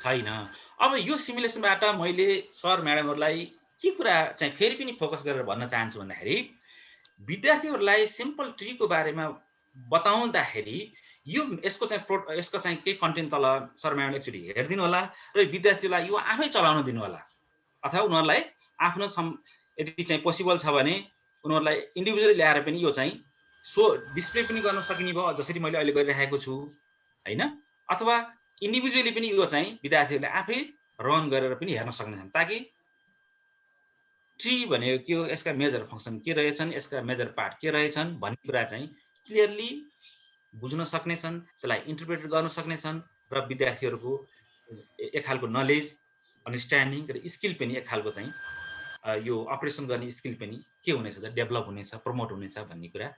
[SPEAKER 4] छैन अब यो सिमुलेसनबाट मैले सर म्याडमहरुलाई के कुरा चाहिँ फेरि पनि फोकस गरेर भन्न चाहन्छु भन्दाखेरि विद्यार्थीहरुलाई सिम्पल ट्री को बारेमा बताउँदाखेरि यो यसको चाहिँ के कन्टेन्ट तल सर म्याडमले एकचोटी हेर्दिनु होला र विद्यार्थीलाई यो आफै चलाउन दिनु होला अथवा उनीहरुलाई आफ्नो यदि चाहिँ पोसिबल छ भने उनीहरुलाई इन्डिभिजुअली ल्याएर पनि यो चाहिँ सो डिस्प्ले पनि गर्न सकिने भयो जसरी मैले अहिले गरिरहेको छु हैन अथवा इन्डिभिजुअली पनि यो चाहिँ विद्यार्थीहरुले आफै रन गरेर पनि हेर्न सक्नेछन् ताकि ट्री भनेको के हो यसका मेजर फंक्सन के रहेछन् यसका मेजर पार्ट के रहेछन् भन्ने कुरा चाहिँ क्लियरली बुझ्न सक्नेछन् त्यसलाई इन्टरप्रेट गर्न सक्नेछन् र विद्यार्थीहरुको एक खालको नलेज अन्डरस्ट्यान्डिङ र स्किल पनि एक खालको चाहिँ यो अपरेसन गर्ने स्किल पनि के हुनेछ त डेभलप हुनेछ प्रमोट हुनेछ भन्ने कुरा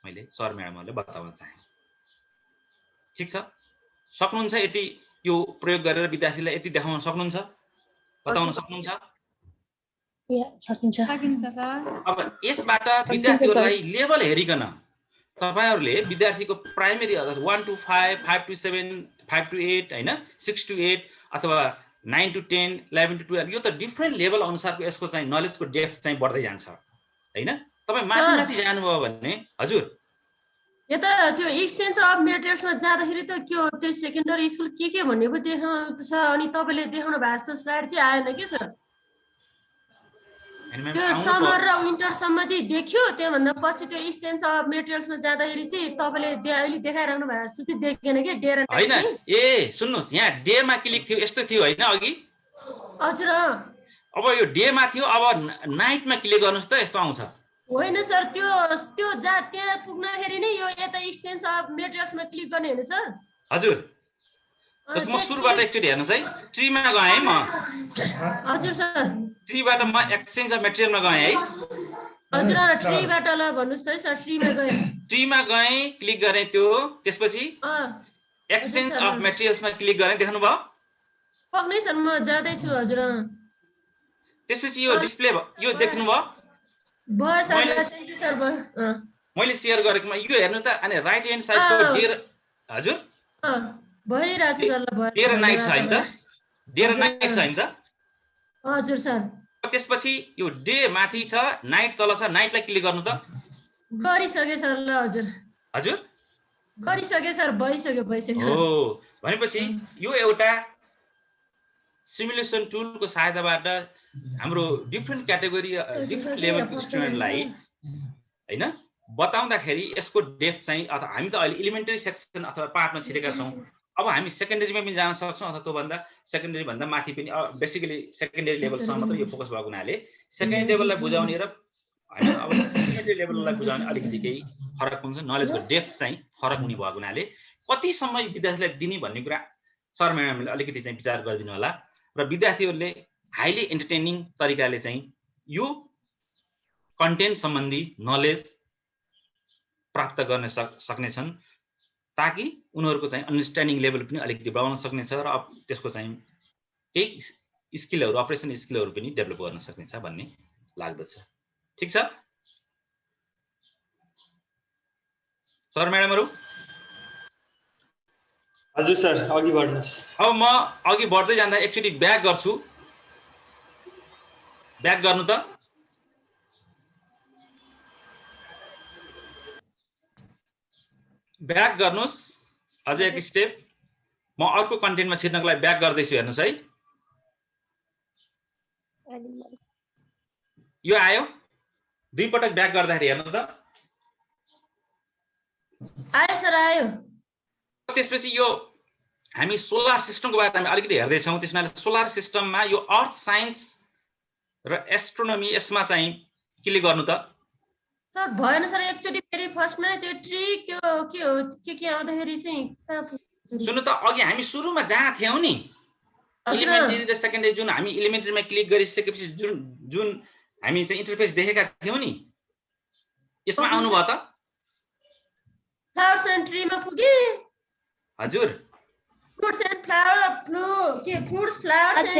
[SPEAKER 4] मैले सर म्याडमहरुले बताउन चाहे ठीक छ सक्नुहुन्छ यति यो प्रयोग गरेर विद्यार्थीलाई यति देखाउन सक्नुहुन्छ बताउन सक्नुहुन्छ
[SPEAKER 5] सकिन्छ
[SPEAKER 9] सर
[SPEAKER 4] अब यसबाट विद्यार्थीहरुलाई लेभल हेरिकन तपाईहरुले विद्यार्थीको प्राइमेरी 1 to 5 5 to 7 5 to 8 हैन 6 to 8 अथवा 9 to 10 11 to 12 यो त डिफरेन्ट लेभल अनुसारको यसको चाहिँ नलेजको डेप्थ चाहिँ बढ्दै जान्छ हैन तपाई माथि जानुभयो भने हजुर
[SPEAKER 9] यो त त्यो एक्सचेन्ज अफ मेटेरियल्समा जाँदाखेरि त के हो त्यो सेकेन्डरी स्कुल के भन्ने पो देखाउँछ अनि तपाईले देखाउनु भएको जस्तो स्लाइड चाहिँ आएन के सर त्यो समर र विन्टरसम्म चाहिँ देखियो त्योभन्दा पछि त्यो एक्सचेन्ज अफ मेटेरियल्समा जाँदाखेरि चाहिँ तपाईले अहिले देखाइराख्नु भएको जस्तो चाहिँ देखेन के डे र
[SPEAKER 4] हैन ए सुन्नुस् यहाँ डे मा क्लिक थियो यस्तो थियो हैन अघि
[SPEAKER 9] हजुर
[SPEAKER 4] अब यो डे मा थियो अब नाइट मा क्लिक गर्नुस् त यस्तो आउँछ
[SPEAKER 9] होइन सर त्यो त्यहाँ पुग्नखेरि नै यो यता एक्सचेन्ज अफ मेटेरियल्समा क्लिक गर्ने हैन सर
[SPEAKER 4] हजुर म सुरुबाट एकचोटी हेर्नुस् है ट्रीमा गए म
[SPEAKER 9] हजुर सर
[SPEAKER 4] ट्रीबाट म एक्सचेन्ज अफ मेटेरियलमा गए है
[SPEAKER 9] हजुर ट्रीबाट ल भन्नुस् त सर ट्रीमा गए
[SPEAKER 4] क्लिक गरे त्यो त्यसपछि एक्सचेन्ज अफ मेटेरियल्समा क्लिक गरे देख्नु भयो
[SPEAKER 9] पक्नै सर म जाँदै छु हजुर
[SPEAKER 4] त्यसपछि यो डिस्प्ले यो देख्नु भयो
[SPEAKER 9] भयो सर थ्यांक यू सर भयो
[SPEAKER 4] मैले शेयर गरेकोमा यो हेर्नु त अनि राइट ह्यान्ड साइडको डे हजुर
[SPEAKER 9] भइरहेछ सर ल भयो
[SPEAKER 4] डे र नाइट छ हैन त डे र नाइट छ हैन त
[SPEAKER 9] हजुर सर
[SPEAKER 4] त्यसपछि यो डे माथि छ नाइट तल छ नाइटलाई क्लिक गर्नु त
[SPEAKER 9] गरिसके सर ल हजुर
[SPEAKER 4] हजुर
[SPEAKER 9] गरिसके सर भइसक्यो
[SPEAKER 4] हो भनेपछि यो एउटा सिमुलेसन टुलको सहायताबाट हाम्रो डिफ्रेन्ट क्याटेगोरी डिफ्रेन्ट लेभलको स्टुडेन्टलाई हैन बताउँदाखेरि यसको डेप्थ चाहिँ अथवा हामी त अहिले इलिमेन्टरी सेक्सन अथवा पार्टमा छिरेका छौँ, अब हामी सेकेन्डरीमा पनि जान सक्छौँ अथवा त्योभन्दा सेकेन्डरी भन्दा माथि पनि बेसिकली सेकेन्डरी लेभलसम्म मात्र यो फोकस भएको हुनाले सेकेन्डरी लेभललाई बुझाउने र हैन अब सेकेन्डरी लेभललाई बुझाउने अलिकति केही फरक हुन्छ, नलेजको डेप्थ चाहिँ फरक हुने भएको हुनाले कति समय विद्यार्थीलाई दिने भन्ने कुरा सर म्याडमले अलिकति चाहिँ विचार गरिदिनु होला र विद्यार्थीहरूले हाइली एन्टरटेनिङ तरिकाले चाहिँ यो कन्टेन्ट सम्बन्धी नलेज प्राप्त गर्न सक्नेछन् ताकि उनीहरूको चाहिँ अन्डरस्ट्यान्डिङ लेभल पनि अलिकति बढाउन सक्नेछ र अब त्यसको चाहिँ केही स्किलहरू अपरेसन स्किलहरू पनि डेभलप गर्न सक्नेछ भन्ने लाग्दछ। ठीक छ सर म्याडमहरू?
[SPEAKER 12] हजुर सर, अघि बढ्नुहोस्।
[SPEAKER 4] अब म अघि बढ्दै जाँदा एकचोटि ब्याक गर्छु। ब्याक गर्नु त ब्याक गर्नुहोस् अझै एक स्टेप। म अर्को कन्टेन्टमा छिर्नको लागि ब्याक गर्दैछु, हेर्नुहोस् है। यो आयो, दुई पटक ब्याक गर्दाखेरि हेर्नु त
[SPEAKER 10] आयो सर, आयो।
[SPEAKER 4] त्यसपछि यो हामी सोलर सिस्टमको बारेमा अलिकति हेर्दैछौँ। त्यसमा सोलर सिस्टममा यो अर्थ साइन्स र एस्ट्रोनोमी यसमा चाहिँ क्लिक गर्नु त
[SPEAKER 10] सर। भएन सर, एकचोटि फेरि फर्स्टमा त्यो ट्री के हो के आउँदाखेरि चाहिँ
[SPEAKER 4] सुन्नु त, अघि हामी सुरुमा जहाँ थियौँ नि इलिमेन्टरी र सेकेन्डरी, जुन हामी इलिमेन्टरीमा क्लिक गरिसकेपछि जुन हामी चाहिँ इन्टरफेस देखेका थियौँ नि, यसमा आउनुभयो त?
[SPEAKER 10] फ्लावर्स एन्ड ट्रीमा पुगे।
[SPEAKER 4] हजुर,
[SPEAKER 10] फ्रुट्स एन्ड फ्रुट्स फ्लावर्स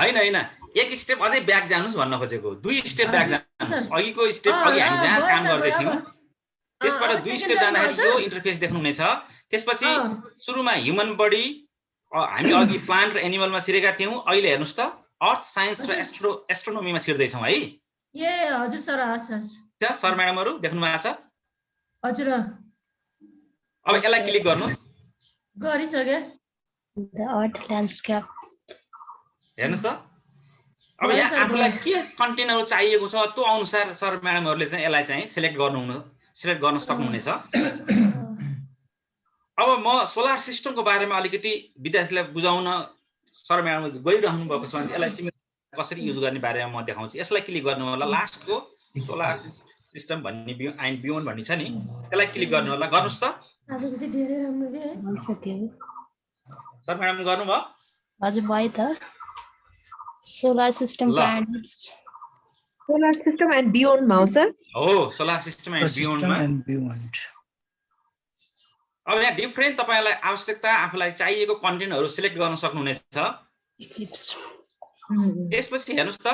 [SPEAKER 4] हैन एक स्टेप अझै ब्याक जानुस् भन्न खोजेको। दुई स्टेप ब्याक जानुस्। अघिको स्टेप अघि हामी जहाँ काम गर्दै थियौँ त्यसबाट दुई स्टेप जाँदाखेरि यो इन्टरफेस देख्नुहुनेछ। त्यसपछि सुरुमा ह्युमन बडी, हामी अघि प्लान्ट र एनिमलमा छिरेका थियौँ, अहिले हेर्नुहोस् त अर्थ साइन्स र एस्ट्रोनोमीमा छिर्दै छौँ है।
[SPEAKER 10] ए हजुर सर, हस्
[SPEAKER 4] सर म्याडमहरू देख्नु भएको छ?
[SPEAKER 10] हजुर।
[SPEAKER 4] अब यसलाई क्लिक गर्नुहोस्।
[SPEAKER 10] गरिसके।
[SPEAKER 5] द अर्थ ल्यान्डस्केप
[SPEAKER 4] हेर्नुहोस् त, अब यहाँ आफूलाई के कन्टेन्टहरू चाहिएको छ त्यो अनुसार सर म्याडमहरूले चाहिँ यसलाई चाहिँ सिलेक्ट गर्न सक्नुहुनेछ। अब म सोलर सिस्टमको बारेमा अलिकति विद्यार्थीलाई बुझाउन सर म्याडमले गइरहनु भएको छ भने यसलाई कसरी युज गर्ने बारेमा म देखाउँछु। यसलाई क्लिक गर्नु होला। लास्टको सोलर सिस्टम भन्ने एन्ड बियोन्ड भन्ने छ नि, त्यसलाई क्लिक गर्नु होला। गर्नुहोस् त। सर म्याडम गर्नुभयो?
[SPEAKER 5] हजुर भयो त। सोलर सिस्टम
[SPEAKER 6] एन्ड बियोन्ड मा हो सर?
[SPEAKER 4] हो, सोलर सिस्टम एन्ड बियोन्ड। अब यहाँ डिफ्रेन्ट तपाईलाई आवश्यकता आफूलाई चाहिएको कन्टेन्टहरू सिलेक्ट गर्न सक्नुहुनेछ। त्यसपछि हेर्नुहोस् त,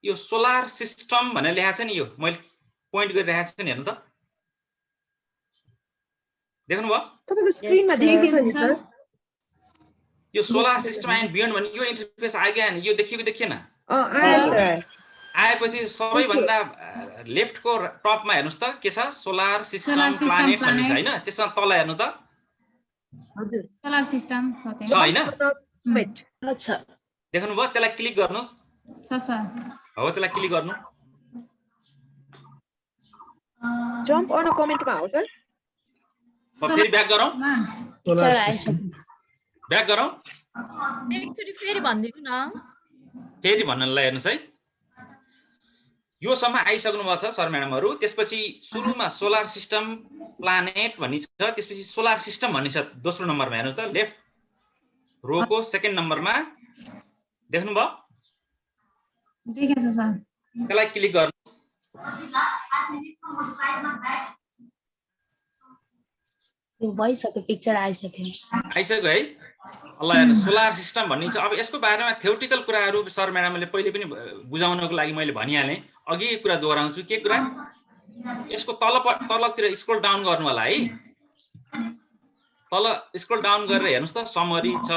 [SPEAKER 4] यो सोलर सिस्टम भनेर लेखेको छ नि, यो मैले पोइन्ट गरिरहेको छु नि, हेर्नु त। देख्नुभयो?
[SPEAKER 6] तपाईको स्क्रिनमा देखेको छ सर।
[SPEAKER 4] यो सोलर सिस्टम एन्ड बियोन्ड भन्ने यो इन्टरफेस आइगयो नि, यो देखिएन? आएपछि सबैभन्दा लेफ्टको टपमा हेर्नुहोस् त के छ, सोलर सिस्टम प्लानेट भन्ने छ हैन? त्यसमा तल हेर्नु त।
[SPEAKER 10] हजुर, सोलर सिस्टम छ
[SPEAKER 4] हैन?
[SPEAKER 5] अच्छा,
[SPEAKER 4] देख्नुभयो? त्यसलाई क्लिक गर्नुहोस्। हो, त्यसलाई क्लिक गर्नु।
[SPEAKER 6] जम्प अन कमेन्टमा हो सर?
[SPEAKER 4] फेरि ब्याक गरौँ। ब्याक गरौँ।
[SPEAKER 7] एकचोटि फेरि भनिदिनु न।
[SPEAKER 4] फेरि भन्नलाई हेर्नुहोस् है, योसम्म आइसक्नु भएको छ सर म्याडमहरू। त्यसपछि सुरुमा सोलर सिस्टम प्लानेट भन्ने छ, त्यसपछि सोलर सिस्टम भन्ने छ दोस्रो नम्बरमा। हेर्नुहोस् त, लेफ्ट रोको सेकेन्ड नम्बरमा देख्नुभयो?
[SPEAKER 10] देखेछ सर।
[SPEAKER 4] त्यसलाई क्लिक गर्नुहोस्।
[SPEAKER 5] भइसक्यो, पिक्चर आइसक्यो
[SPEAKER 4] है। अल्लाह हेर्नु, सोलर सिस्टम भन्ने छ। अब यसको बारेमा थ्योरिटिकल कुराहरू सर म्याडमले पहिले पनि बुझाउनको लागि मैले भनिहालेँ। अघि कुरा दोहोऱ्याउँछु। के कुरा? यसको तलतिर स्क्रोल डाउन गर्नु होला है। तल स्क्रोल डाउन गरेर हेर्नुहोस् त, समरी छ,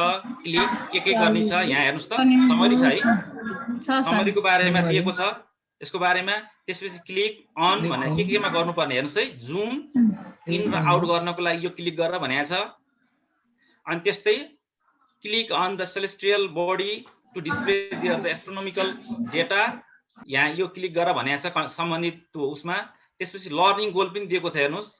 [SPEAKER 4] क्लिक के गर्ने छ। यहाँ हेर्नुहोस् त, समरी छ है। समरीको बारेमा दिएको छ यसको बारेमा। त्यसपछि क्लिक अन भनेर केमा गर्नुपर्ने हेर्नुहोस् है। जुम इन र आउट गर्नको लागि यो क्लिक गरेर भनेको छ। अनि त्यस्तै click on the celestial body to display the astronomical data, यहाँ यो क्लिक गर भनेको छ सम्बन्धित त्यो उसमा। त्यसपछि लर्निङ गोल पनि दिएको छ हेर्नुहोस्।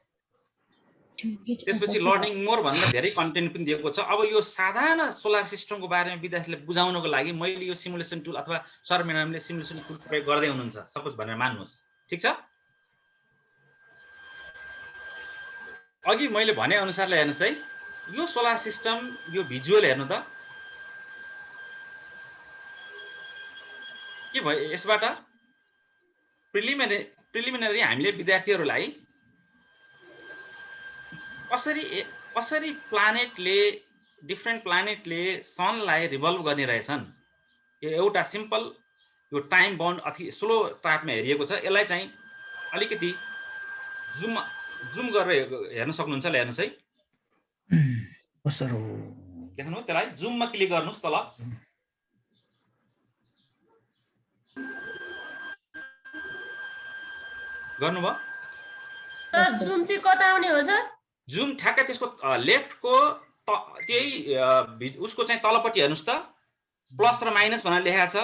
[SPEAKER 4] त्यसपछि लर्निङ मोर भन्दा धेरै कन्टेन्ट पनि दिएको छ। अब यो साधारण सोलर सिस्टमको बारेमा विद्यार्थीलाई बुझाउनको लागि मैले यो सिमुलेसन टुल अथवा सर म्याडमले सिमुलेसन टुल प्रयोग गर्दै हुनुहुन्छ सपोज भनेर मान्नुहोस्, ठिक छ। अघि मैले भने अनुसारले हेर्नुहोस् है, यो सोलर सिस्टम यो भिजुअल हेर्नु त के भयो। यसबाट प्रिलिमिनरी हामीले विद्यार्थीहरूलाई कसरी प्लानेटले डिफ्रेन्ट प्लानेटले सनलाई रिभल्भ गर्ने रहेछन्, यो एउटा सिम्पल यो टाइम बाउन्ड अथि स्लो टाइपमा हेरिएको छ। यसलाई चाहिँ अलिकति जुम गरेर हेर्न सक्नुहुन्छ। ल हेर्नुहोस् है, देख्नु त्यसलाई जुममा क्लिक गर्नुहोस् तल। गर्नुभयो?
[SPEAKER 13] जुम चाहिँ कता आउने हो सर?
[SPEAKER 4] जुम ठ्याक्कै त्यसको लेफ्टको त्यही उसको चाहिँ तलपट्टि हेर्नुहोस् त, प्लस र माइनस भनेर लेखेको छ,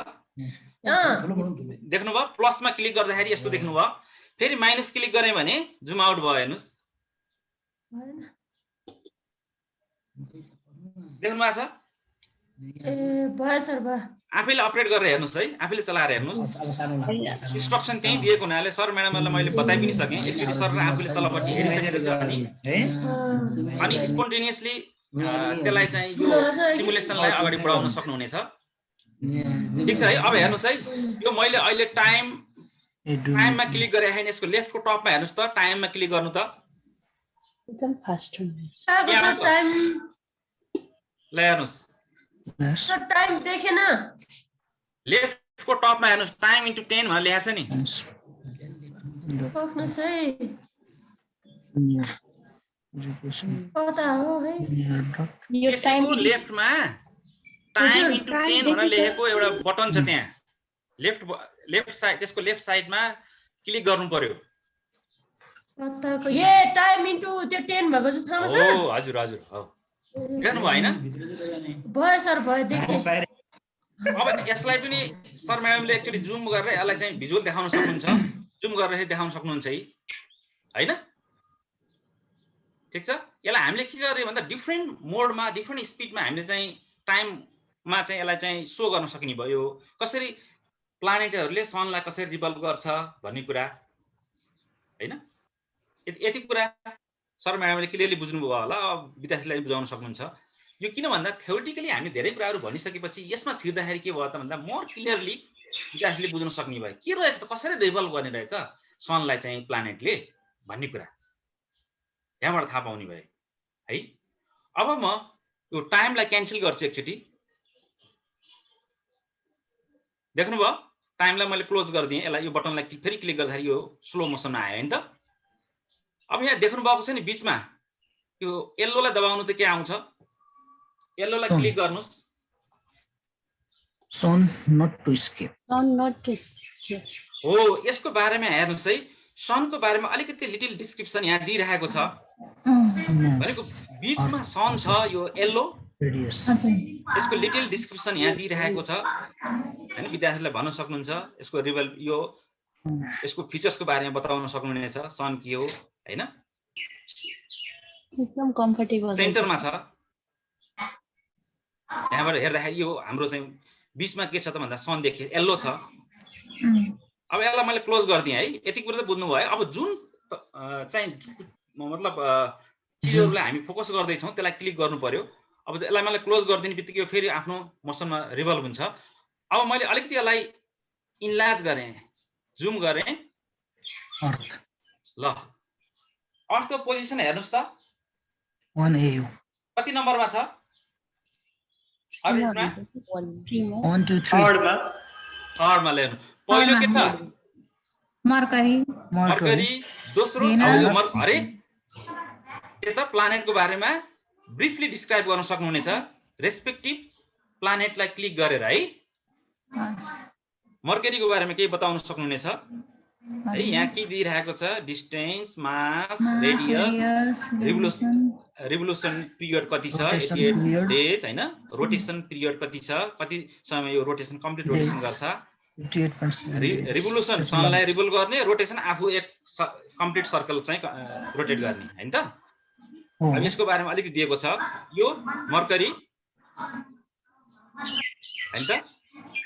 [SPEAKER 4] देख्नुभयो? प्लसमा क्लिक गर्दाखेरि यस्तो देख्नुभयो, फेरि माइनस क्लिक गरे भने जुम आउट भयो। हेर्नुहोस्, देख्नु भएको छ?
[SPEAKER 13] भयो सर, भयो।
[SPEAKER 4] आफैले अपडेट गरेर हेर्नुहोस् है, आफैले चलाएर हेर्नुहोस्। इन्स्ट्रक्सन त्यही दिएको हुनाले सर म्याडमलाई मैले बताइ पनि सकेँ। एकचोटि सर आफूले तलपट्टि हेरिसकेको छ अनि स्पोन्टेनियसली त्यसलाई चाहिँ यो सिमुलेसनलाई अगाडि बढाउन सक्नुहुनेछ, ठिक छ है। अब हेर्नुहोस् है, यो मैले अहिले टाइममा क्लिक गरे होइन, यसको लेफ्टको टपमा हेर्नुहोस् त, टाइममा क्लिक गर्नु त
[SPEAKER 5] एकदम फास्ट हुनुहुन्छ।
[SPEAKER 4] ल हेर्नुहोस्,
[SPEAKER 13] टाइम देखेन,
[SPEAKER 4] लेफ्टको टपमा हेर्नुहोस्, टाइम इन्टु 10 भनेर लेखेको छ नि। यसको लेफ्टमा टाइम इन्टु 10 भनेर लेखेको एउटा बटन छ, त्यहाँ लेफ्ट साइड, त्यसको लेफ्ट साइडमा क्लिक गर्नु पर्यो।
[SPEAKER 13] टाइम इन्टु त्यो 10 भएको जस्तो थाहा छ।
[SPEAKER 4] हो हजुर हजुर हो, गर्नु भएन?
[SPEAKER 13] भयो सर, भयो, देखेँ।
[SPEAKER 4] अब यसलाई पनि सर म्याडमले एक्चुअली जुम गरेर यसलाई चाहिँ भिजुअल देखाउन सक्नुहुन्छ, जुम गरेर देखाउन सक्नुहुन्छ हैन, ठिक छ। यसलाई हामीले के गर्ने भन्दा डिफ्रेन्ट मोडमा डिफ्रेन्ट स्पिडमा हामीले चाहिँ टाइममा चाहिँ यसलाई चाहिँ सो गर्न सकिने भयो। कसरी प्लानेटहरूले सनलाई कसरी रिभल्भ गर्छ भन्ने कुरा हैन, यति कुरा सर म्याडमले क्लियरली बुझ्नुभयो होला, विद्यार्थीलाई बुझाउन सक्नुहुन्छ। यो किन भन्दा थ्योरिटिकली हामी धेरै कुराहरू भनिसकेपछि यसमा छिर्दाखेरि के भयो त भन्दा मोर क्लियरली विद्यार्थीले बुझ्न सक्ने भयो के रहेछ त, कसरी रिभल्भ गर्ने रहेछ सनलाई चाहिँ प्लानेटले भन्ने कुरा यहाँबाट थाहा पाउने भयो है। अब म यो टाइमलाई क्यान्सल गर्छु एकचोटि, देख्नुभयो? टाइमलाई मैले क्लोज गरिदिएँ, यसलाई यो बटनलाई फेरि क्लिक गर्दाखेरि यो स्लो मोसनमा आयो नि त। अब यहाँ देख्नु भएको छ नि बीचमा यो येल्लोलाई दबाउनु त के आउँछ, येल्लोलाई क्लिक गर्नुस्,
[SPEAKER 3] सन नट टु स्केप
[SPEAKER 4] हो। यसको बारेमा हेर्नुस् है, सनको बारेमा अलिकति लिटिल डिस्क्रिप्सन यहाँ दिइरहेको छ, भनेको बीचमा सन छ यो येल्लो, यसको लिटिल डिस्क्रिप्सन यहाँ दिइरहेको छ हैन। विद्यार्थीलाई भन्न सक्नुहुन्छ यसको रिभल यो यसको फिचर्सको बारेमा बताउन सक्नुहुनेछ, सन के हो हैन,
[SPEAKER 5] एकदम कम्फर्टेबल
[SPEAKER 4] सेन्टरमा छ। यहाँबाट हेर्दाखेरि यो हाम्रो चाहिँ बीचमा के छ त भन्दा सन देखिए येल्लो छ। अब यसलाई मैले क्लोज गरिदिएँ है, यति कुरा त बुझ्नु भयो। अब जुन चाहिँ मतलब चिजहरूलाई हामी फोकस गर्दैछौँ त्यसलाई क्लिक गर्नु पर्यो। अब यसलाई मैले क्लोज गरिदिने बित्तिकै यो फेरि आफ्नो मोसनमा रिभल्भ हुन्छ। अब मैले अलिकति यसलाई इन्लार्ज गरेँ, जुम गरेँ, ल अर्थको पोजिसन हेर्नुहोस् त,
[SPEAKER 3] 1
[SPEAKER 4] कति नम्बरमा छ? थर्डमा ल्याउनु। पहिलो के छ? मर्करी, दोस्रो अरे के त प्लानेटको बारेमा ब्रिफली डिस्क्राइब गर्न सक्नुहुनेछ, रेस्पेक्टिभ प्लानेटलाई क्लिक गरेर है। मर्करीको बारेमा केही बताउन सक्नुहुनेछ? है यहाँ के दिइरहेको छ डिस्टेन्स मास रेडियस रिभोल्युसन पिरियड कति छ 88 डेज हैन रोटेसन पिरियड कति छ कति समय यो रोटेसन कम्प्लिट रोटेसन गर्छ रिभोल्युसन सनलाई रिभोल्भ गर्ने रोटेसन आफू एक कम्प्लिट सर्कल चाहिँ रोटेट गर्ने हैन त अब यसको बारेमा अलिकति दिएको छ यो मर्करी हैन त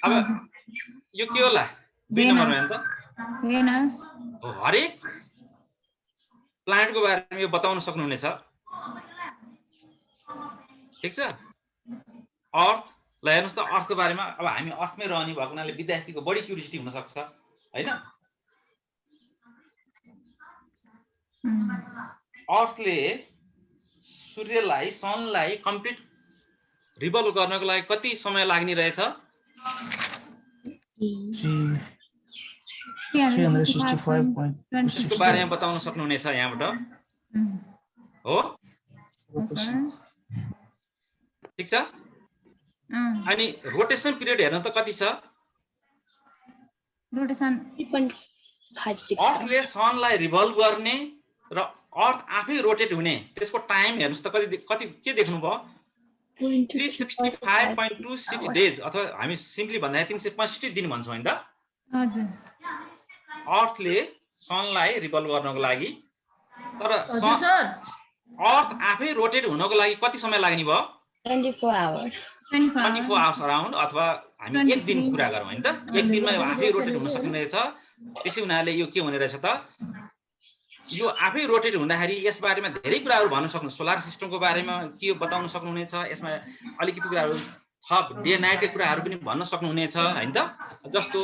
[SPEAKER 4] अब यो के होला 2 नम्बरमा हैन त
[SPEAKER 14] भेनस
[SPEAKER 4] हो हरेक प्लानेटको बारेमा यो बताउन सक्नुहुनेछ ठीक छ अर्थ ल हेर्नुस् त अर्थको बारेमा अब हामी अर्थमै रहने भएको हुनाले विद्यार्थीको बढी क्युरियोसिटी हुन सक्छ हैन अर्थले सूर्यलाई सनलाई कम्प्लिट रिभल्भ गर्नको लागि कति समय लाग्ने रहेछ 365.26 बारेमा बताउन सक्नुहुनेछ यहाँबाट हो ठीक छ अनि रोटेसन पिरियड हेर्न त कति छ
[SPEAKER 14] रोटेसन
[SPEAKER 5] 3.56
[SPEAKER 4] अर्थले सनलाई रिभल्भ गर्ने र अर्थ आफै रोटेट हुने त्यसको टाइम हेर्नुस् त कति के देख्नु भयो 365.26 डेज अथवा हामी सिम्पली भन्दा 365 दिन भन्छौँ हैन त
[SPEAKER 14] हजुर
[SPEAKER 4] अर्थले सनलाई रिभल्भ गर्नको लागि तर अर्थ आफै रोटेट हुनको लागि कति समय लाग्ने भयो
[SPEAKER 5] 24 आवर्स
[SPEAKER 4] 24 आवर्स अराउन्ड अथवा हामी एक दिन कुरा गरौँ हैन त एक दिनमा यो आफै रोटेट हुन सक्ने रहेछ त्यसै हुनाले यो के हुने रहेछ त यो आफै रोटेट हुँदाखेरि यस बारेमा धेरै कुराहरू भन्न सक्नु सोलर सिस्टमको बारेमा के बताउन सक्नुहुनेछ यसमा अलिकति कुराहरू थप डे नाइटको कुराहरू पनि भन्न सक्नुहुनेछ हैन त जस्तो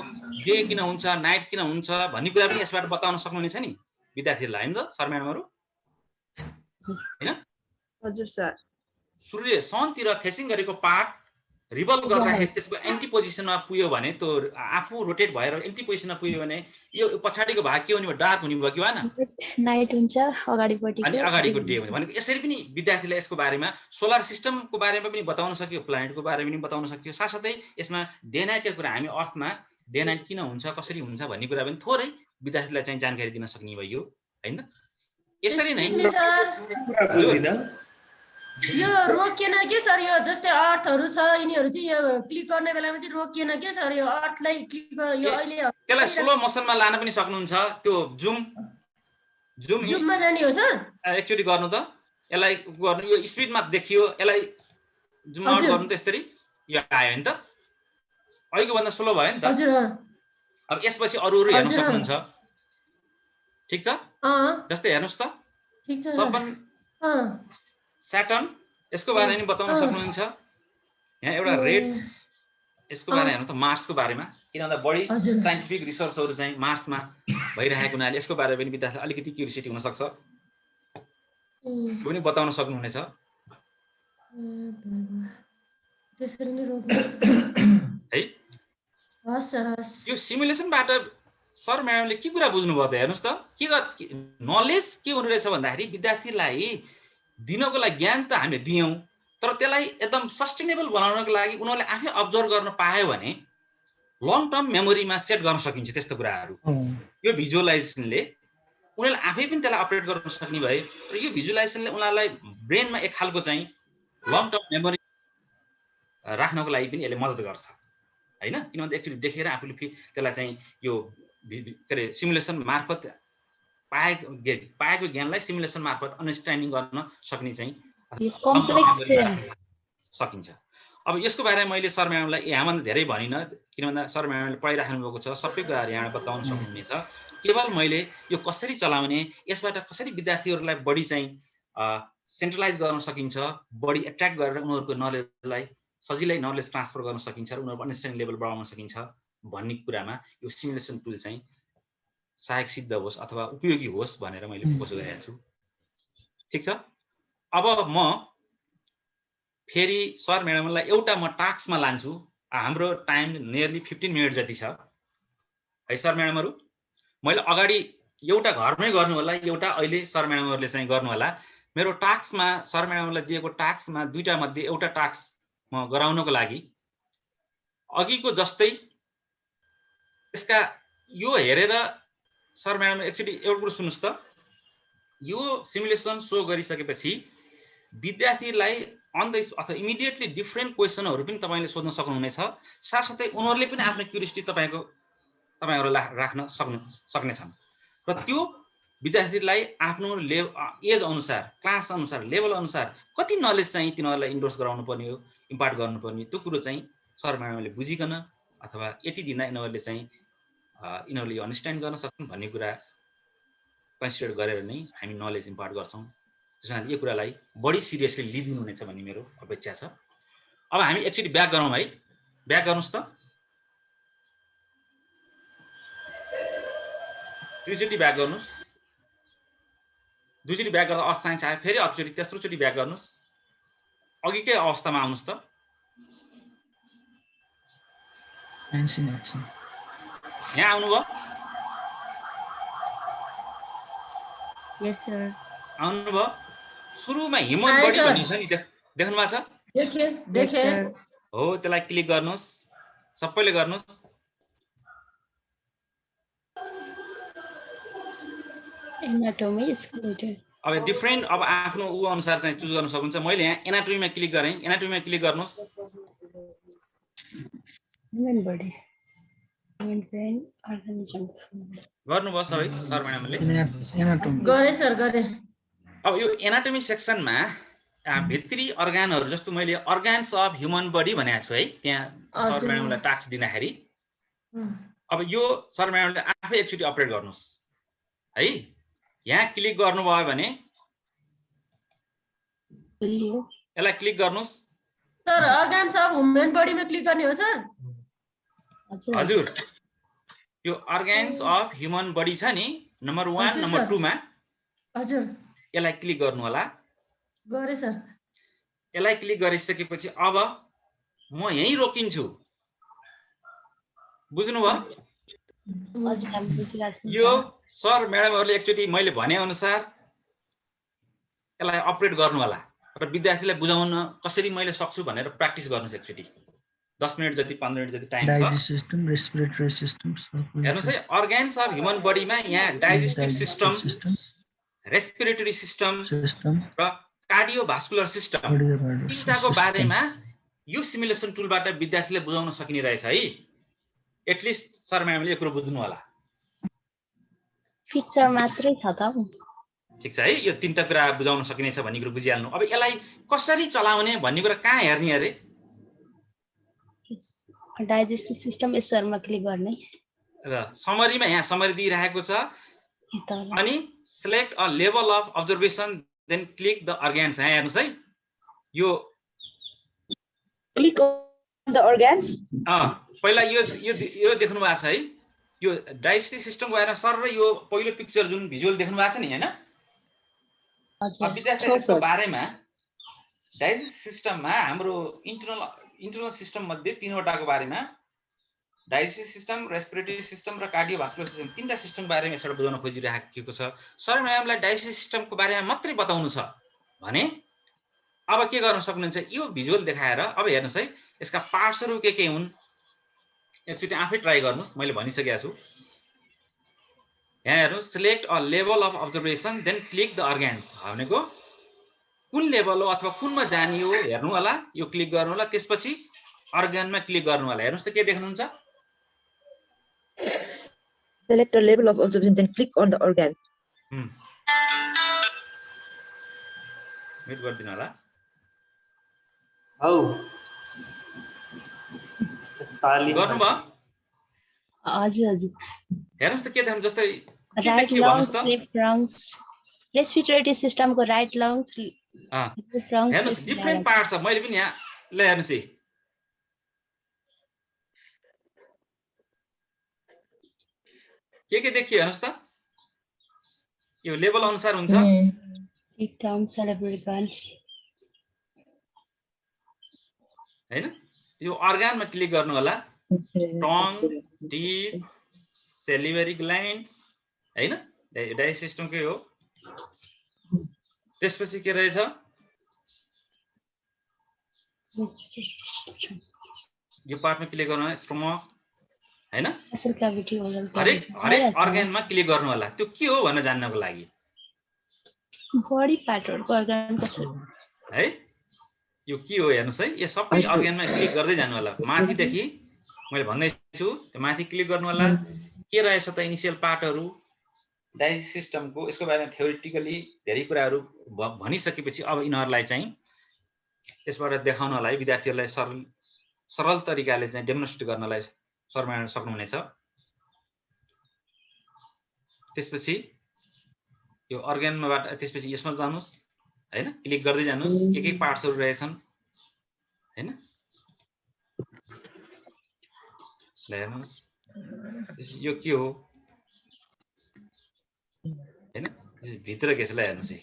[SPEAKER 4] डे किन हुन्छ नाइट किन हुन्छ भन्ने कुरा पनि यसबाट बताउन सक्नुहुनेछ नि विद्यार्थीहरुलाई हैन त सर म्याडमहरु हैन
[SPEAKER 6] हजुर सर
[SPEAKER 4] सूर्य सनतिर फेसिङ गरेको पार्ट रिभल्भ गर्दाखेरि त्यसको एन्टी पोजिसनमा पुग्यो भने त्यो आफू रोटेट भएर एन्टी पोजिसनमा पुग्यो भने यो पछाडीको भाग के हुने भयो डार्क हुने भयो कि भएन
[SPEAKER 5] नाइट हुन्छ अगाडिपट्टिको
[SPEAKER 4] अनि अगाडिको डे हुने भनेको यसरी पनि विद्यार्थीले यसको बारेमा सोलर सिस्टमको बारेमा पनि बताउन सक्यो प्लानेटको बारेमा पनि बताउन सक्यो साथसाथै यसमा डे नाइटको कुरा हामी अर्थमा डे नाइट किन हुन्छ कसरी हुन्छ भन्ने कुरा पनि थोरै विद्यार्थीलाई चाहिँ जानकारी दिन सक्ने भयो हैन यसरी नै
[SPEAKER 13] यो रोकिएन के सर यो जस्तै अर्थहरु छ यिनीहरु चाहिँ यो क्लिक गर्ने बेलामा चाहिँ रोकिएन के सर यो अर्थलाई क्लिक यो अहिले
[SPEAKER 4] त्यसलाई स्लो मोसनमा लान पनि सक्नुहुन्छ त्यो जुममा
[SPEAKER 13] जाने हो सर
[SPEAKER 4] एक्चुअली गर्नु त यसलाई गर्नु यो स्पिडमा देखियो यसलाई जुम आउट गर्नु त यसरी यो आयो नि त अहिलेको भन्दा स्लो भयो नि त
[SPEAKER 13] हजुर
[SPEAKER 4] अब यसपछि अरु हेर्न सक्नुहुन्छ ठीक छ जस्तै हेर्नुस् त
[SPEAKER 13] ठीक छ
[SPEAKER 4] सपन सैटर्न यसको बारेमा पनि बताउन सक्नुहुन्छ यहाँ एउटा रेड यसको बारेमा हेर्नु त मार्सको बारेमा किन भन्दा बढी साइन्टिफिक रिसर्चहरु चाहिँ मार्समा भइरहेको हुनाले यसको बारेमा पनि विद्यार्थी अलिकति क्युरियोसिटी हुन सक्छ पनि बताउन सक्नुहुनेछ
[SPEAKER 13] त्यसरी नै रोक्नु
[SPEAKER 4] है
[SPEAKER 13] हस् सर हस्
[SPEAKER 4] यो सिमुलेसनबाट सर म्याडमले के कुरा बुझ्नु भयो त हेर्नुस् त के नलेज के हुनु रहेछ भन्दाखेरि विद्यार्थीलाई दिनको लागि ज्ञान त हामीले दियौं तर त्यसलाई एकदम सस्टेनेबल बनाउनको लागि उनीहरुले आफै अब्जर्भ गर्न पायो भने लङ टर्म मेमोरीमा सेट गर्न सकिन्छ त्यस्तो कुराहरू यो भिजुअलाइजेसनले उनीहरुले आफै पनि त्यसलाई अपडेट गर्न सक्ने भए र यो भिजुअलाइजेसनले उनीहरुलाई ब्रेनमा एक खालको चाहिँ लङ टर्म मेमोरी राख्नको लागि पनि यसले मद्दत गर्छ हैन किनभने एक्चुअली देखेर आफूले त्यसलाई चाहिँ यो के सिमुलेसन मार्फत पाएको ज्ञानलाई सिमुलेसन मार्फत अन्डरस्ट्यान्डिङ गर्न सक्ने चाहिँ सकिन्छ अब यसको बारेमा मैले सर म्याडमलाई यहाँभन्दा धेरै भनिन किनभने सर म्याडमले पढाइराख्नु भएको छ सबै कुराहरू यहाँ बताउन सक्नुहुनेछ केवल मैले यो कसरी चलाउने यसबाट कसरी विद्यार्थीहरूलाई बढी चाहिँ सेन्ट्रलाइज गर्न सकिन्छ बढी एट्र्याक्ट गरेर उनीहरूको नलेजलाई सजिलै नलेज ट्रान्सफर गर्न सकिन्छ र उनीहरूको अन्डरस्ट्यान्डिङ लेभल बढाउन सकिन्छ भन्ने कुरामा यो सिमुलेसन टुल चाहिँ सहायक सिद्ध होस् अथवा उपयोगी होस् भनेर मैले फोकस गरेको छु ठीक छ अब म फेरि सर म्याडमलाई एउटा म टास्कमा लान्छु हाम्रो टाइम नियरली 15 मिनेट जति छ है सर म्याडमहरु मैले अगाडि एउटा घरमै गर्नु होला एउटा अहिले सर म्याडमहरुले चाहिँ गर्नु होला मेरो टास्कमा सर म्याडमलाई दिएको टास्कमा दुईटा मध्ये एउटा टास्क म गराउनको लागि अघिको जस्तै यसका यो हेरेर सर म्याडम एकचोटि एउटा कुरो सुन्नुस् त, यो सिमुलेसन सो गरिसकेपछि विद्यार्थीलाई अन द अथवा इमिडिएटली डिफरेन्ट क्वेसनहरू पनि तपाईले सोध्न सक्नुहुनेछ। साथसाथै उनीहरूले पनि आफ्नो क्युरियोसिटी तपाईहरुलाई राख्न सक्नेछन् र त्यो विद्यार्थीलाई आफ्नो एज अनुसार, क्लास अनुसार, लेभल अनुसार कति नलेज चाहिँ तिनीहरूलाई इन्डोर्स गराउनु पर्ने हो, इम्पार्ट गर्नुपर्ने, त्यो कुरो चाहिँ सर म्याडमले बुझिकन अथवा यति दिँदा यिनीहरूले चाहिँ यिनीहरूले अन्डरस्ट्यान्ड गर्न सक्छन् भन्ने कुरा कन्सिडर गरेर नै हामी नलेज इम्पार्ट गर्छौँ। त्यसैले यो कुरालाई बढी सिरियसली लिदिनुहुनेछ भन्ने मेरो अपेक्षा छ। अब हामी एकचोटि ब्याक गरौँ है, ब्याक गर्नुस् त, दुईचोटि ब्याक गर्नुस्, दुईचोटि ब्याक गर्दा अर्थ साइन्स आयो, फेरि अर्कोचोटि तेस्रोचोटि ब्याक गर्नुस्, अघिकै अवस्थामा आउनुस् त। यहाँ आउनुभयो?
[SPEAKER 9] यस सर।
[SPEAKER 4] आउनुभयो? सुरुमा ह्युमन बडी भन्ने छ नि, देख्नु भएको छ?
[SPEAKER 13] देखे।
[SPEAKER 4] हो, त्यसलाई क्लिक गर्नुस्, सबैले गर्नुस्। अब डिफरेन्ट अब आफ्नो उ अनुसार चाहिँ चुज गर्न सक्नुहुन्छ। मैले यहाँ एनाटोमीमा क्लिक गरेँ, एनाटोमीमा क्लिक गर्नुस्। गर्नुभयो सबै सर म्याडमले?
[SPEAKER 13] गरे सर, गरे।
[SPEAKER 4] अब यो एनाटोमी सेक्सनमा भित्री अर्गानहरू जस्तो मैले अर्गान्स अफ ह्युमन बडी भनेको छु है, त्यहाँ सर म्याडमलाई टास्क दिँदाखेरि अब यो सर म्याडमले आफै एकचोटि अपडेट गर्नुस् है। यहाँ क्लिक गर्नुभयो भने यसलाई क्लिक गर्नुस्।
[SPEAKER 13] सर अर्गान्स अफ ह्युमन बडीमा क्लिक गर्ने हो सर?
[SPEAKER 4] हजुर, यो अर्गान्स अफ ह्युमन बडी छ नि, नम्बर 1 नम्बर 2 मा।
[SPEAKER 13] हजुर,
[SPEAKER 4] यसलाई क्लिक गर्नु होला।
[SPEAKER 13] गरे सर।
[SPEAKER 4] यसलाई क्लिक गरिसकेपछि अब म यही रोकिन्छु, बुझ्नुभयो? यो सर म्याडमहरूले एकचोटि मैले भने अनुसार यसलाई अपडेट गर्नु होला र विद्यार्थीलाई बुझाउन कसरी मैले सक्छु भनेर प्र्याक्टिस गर्नुस् एकचोटि। 10 मिनट जति 15 मिनट जति टाइम छ।
[SPEAKER 3] सिस्टम, रेस्पिरेटरी सिस्टम,
[SPEAKER 4] हेर्नुस् है, अर्गान्स अफ ह्युमन बडीमा यहाँ डाइजेस्टिभ सिस्टम, रेस्पिरेटरी सिस्टम र कार्डियोभास्कुलर सिस्टम, तीनटाको बारेमा यो सिमुलेसन टुलबाट विद्यार्थीले बुझाउन सकिने रहेछ है। एटलिस्ट सर म्याडमले यो कुरो बुझ्नु होला।
[SPEAKER 5] पिक्चर मात्रै छ त।
[SPEAKER 4] ठीक छ है, यो तीनटा कुरा बुझाउन सकिनेछ भन्ने कुरो बुझिहाल्नु। अब यसलाई कसरी चलाउने भन्ने कुरा कहाँ हेर्ने अरे?
[SPEAKER 5] डाइजेस्टिभ सिस्टम यसरमा क्लिक गर्ने
[SPEAKER 4] र समरीमा यहाँ समरी दिइरहेको छ। अनि select a level of observation then click the organs. यहाँ हेर्नुस् है, यो
[SPEAKER 6] क्लिक अन द अर्गान्स।
[SPEAKER 4] पहिला यो देख्नु भएको छ है, यो डाइजेस्टिभ सिस्टम गएर सर र यो पहिलो पिक्चर जुन भिजुअल देख्नु भएको छ नि हैन? विद्यार्थी यसको बारेमा डाइजेस्टिभ सिस्टममा हाम्रो इन्टरनल सिस्टम मध्ये तीनवटाको बारेमा डाइजेस्टिभ सिस्टम, रेस्पिरेटरी सिस्टम र कार्डियोभास्कुलर सिस्टम, तीनटा सिस्टम बारेमा यसबाट बुझाउन खोजिरहेको छ। सर म्याडमलाई डाइजेस्टिभ सिस्टमको बारेमा मात्रै बताउनु छ भने अब के गर्न सक्नुहुन्छ, यो भिजुअल देखाएर अब हेर्नुस् है यसका पार्ट्सहरू के हुन् एकचोटि आफै ट्राई गर्नुस्। मैले भनिसकेको छु। यहाँ हेर्नुस्, select a level of observation then click the organs भनेको कुन लेभल हो अथवा कुनमा जाने हो हेर्नु होला, यो क्लिक गर्नु होला, त्यसपछि अर्गानमा क्लिक गर्नु होला। हेर्नुस् त के देख्नुहुन्छ?
[SPEAKER 11] Select a level of observation, then click on the organ.
[SPEAKER 4] Mute गरिदिनु होला। गर्नुभयो?
[SPEAKER 5] हजुर हजुर।
[SPEAKER 4] हेर्नुस् त के देख्नु, जस्तै
[SPEAKER 5] right lungs, left lungs, respiratory सिस्टमको राइट लङ्स, लेफ्ट लङ्स।
[SPEAKER 4] हेर्नुस् डिफरेन्ट पार्ट छ। मैले पनि यहाँ ल हेर्नुस् है, के देखियो हेर्नुस् त, यो लेभल अनुसार हुन्छ।
[SPEAKER 5] एकदम सेलिब्रेट ब्रान्च
[SPEAKER 4] हैन? यो अर्गानमा क्लिक गर्नु होला, टङ, टीथ, सेलिभरी ग्ल्यान्ड्स हैन? डाइजेस्टिभ सिस्टमकै हो। त्यसपछि के रहेछ, यो पार्टमा क्लिक गर्नु होला, स्टमक हैन?
[SPEAKER 5] मसल क्याभिटी ओरल
[SPEAKER 4] हरेक अर्गानमा क्लिक गर्नु होला। त्यो के हो भनेर जान्नको लागि
[SPEAKER 5] बडी पार्टहरुको अर्गान कसरी
[SPEAKER 4] है, यो के हो हेर्नुस् है। यो सबै अर्गानमा क्लिक गर्दै जानु होला। माथिदेखि मैले भन्दै छु त्यो माथि क्लिक गर्नु होला। के रहेछ त इनिशियल पार्टहरु डाइजेस्टिभ सिस्टमको, यसको बारेमा थ्योरेटिकली धेरै कुराहरु भनिसकेपछि अब यिनीहरुलाई चाहिँ यसबाट देखाउन होला है, विद्यार्थीहरुलाई सरल तरिकाले चाहिँ डेमोन्स्ट्रेट गर्नलाई शर्माउन सक्नुहुनेछ। त्यसपछि यो अर्गानबाट त्यसपछि यसमा जानुस् हैन, क्लिक गर्दै जानुस्। के पार्ट्सहरु रहेछन् हैन, ल हेर्नुस् यो के हो हैन, भित्र के छ ल हेर्नुस् है।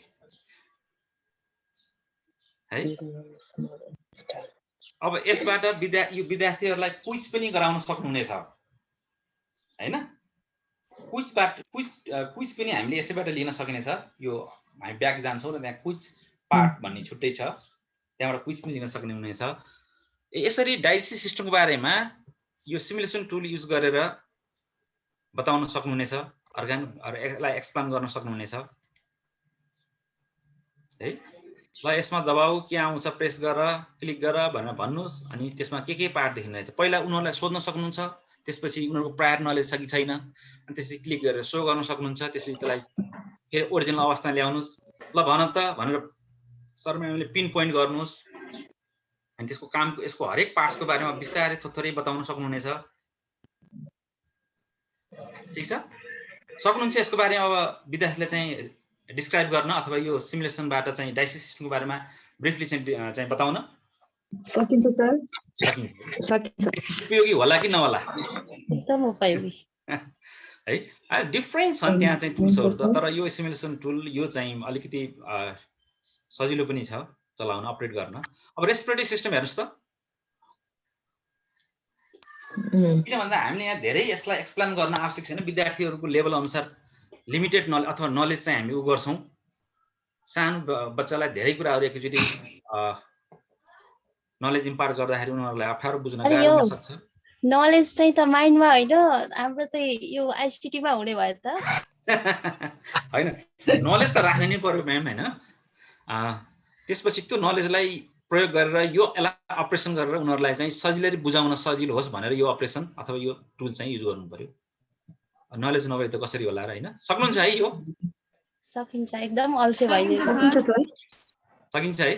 [SPEAKER 4] अब यसबाट यो विद्यार्थीहरुलाई क्विज पनि गराउन सक्नुहुनेछ हैन। क्विज पनि हामीले यसैबाट लिन सकिनेछ। यो हामी ब्याक जान्छौँ र त्यहाँ क्विज पार्ट भन्ने छुट्टै छ, त्यहाँबाट क्विज पनि लिन सक्ने हुनेछ। यसरी डाइजेस्टिभ सिस्टमको बारेमा यो सिमुलेसन टुल युज गरेर बताउन सक्नुहुनेछ, अर्गानलाई एक्सप्लेन गर्न सक्नुहुनेछ है। ल यसमा दबाउ के आउँछ प्रेस गर, क्लिक गर भनेर भन्नुस्, अनि त्यसमा के पार्ट देखिरहेछ पहिला उनीहरुलाई सोध्न सक्नुहुन्छ। त्यसपछि उनीहरुको प्रायर नलेज छ कि छैन, अनि त्यसपछि क्लिक गरेर शो गर्न सक्नुहुन्छ। त्यसपछि त्यसलाई फेरि ओरिजिनल अवस्थामा ल्याउनुस्। ल भन त भनेर सर म्यामले पिन पोइन्ट गर्नुस्, अनि त्यसको कामको यसको हरेक पार्ट्सको बारेमा विस्तारै थोरै बताउन सक्नुहुनेछ। ठीक छ, सक्नुहुन्छ यसको बारेमा अब विद्यार्थीले चाहिँ डिस्क्राइब गर्न अथवा यो सिमुलेसनबाट चाहिँ डाइजेस्टिभ सिस्टमको बारेमा ब्रिफली चाहिँ बताउन
[SPEAKER 11] सकिन्छ सर?
[SPEAKER 4] सकिन्छ।
[SPEAKER 11] सकिन्छ।
[SPEAKER 4] उपयोगी होला कि नहोला?
[SPEAKER 5] एकदम उपयोगी
[SPEAKER 4] है। डिफरेन्ट छन् त्यहाँ चाहिँ टुल्सहरु त, तर यो सिमुलेसन टुल यो चाहिँ अलिकति सजिलो पनि छ चलाउन, अपडेट गर्न। अब रेस्पिरेटरी सिस्टम हेर्नुस् त, किन भन्दा हामीले यहाँ धेरै यसलाई एक्सप्लेन गर्न आवश्यक छैन। विद्यार्थीहरुको लेभल अनुसार लिमिटेड नलेज अथवा नलेज चाहिँ हामी उ गर्छौं। सानो बच्चालाई धेरै कुराहरु एकैचोटी नलेज इम्पार्ट गर्दाखेरि उनीहरुलाई अप्ठ्यारो बुझ्न गाह्रो हुन सक्छ।
[SPEAKER 5] नलेज चाहिँ त माइन्डमा हैन, हाम्रो त यो आईसीटी मा हुने भयो त
[SPEAKER 4] हैन। नलेज त राख्नै नै पर्यो म्याम हैन। त्यसपछि त्यो नलेजलाई प्रयोग गरेर यो अपरेसन गरेर उनीहरुलाई चाहिँ सजिलै बुझाउन सजिलो होस् भनेर यो अपरेसन अथवा यो टुल चाहिँ युज गर्नु पर्यो। नलेज नभए त कसरी होला र हैन। सक्नुहुन्छ है यो?
[SPEAKER 5] सकिन्छ, एकदम अल्छे भइदिन्छ।
[SPEAKER 11] सकिन्छ सर।
[SPEAKER 4] सकिन्छ है।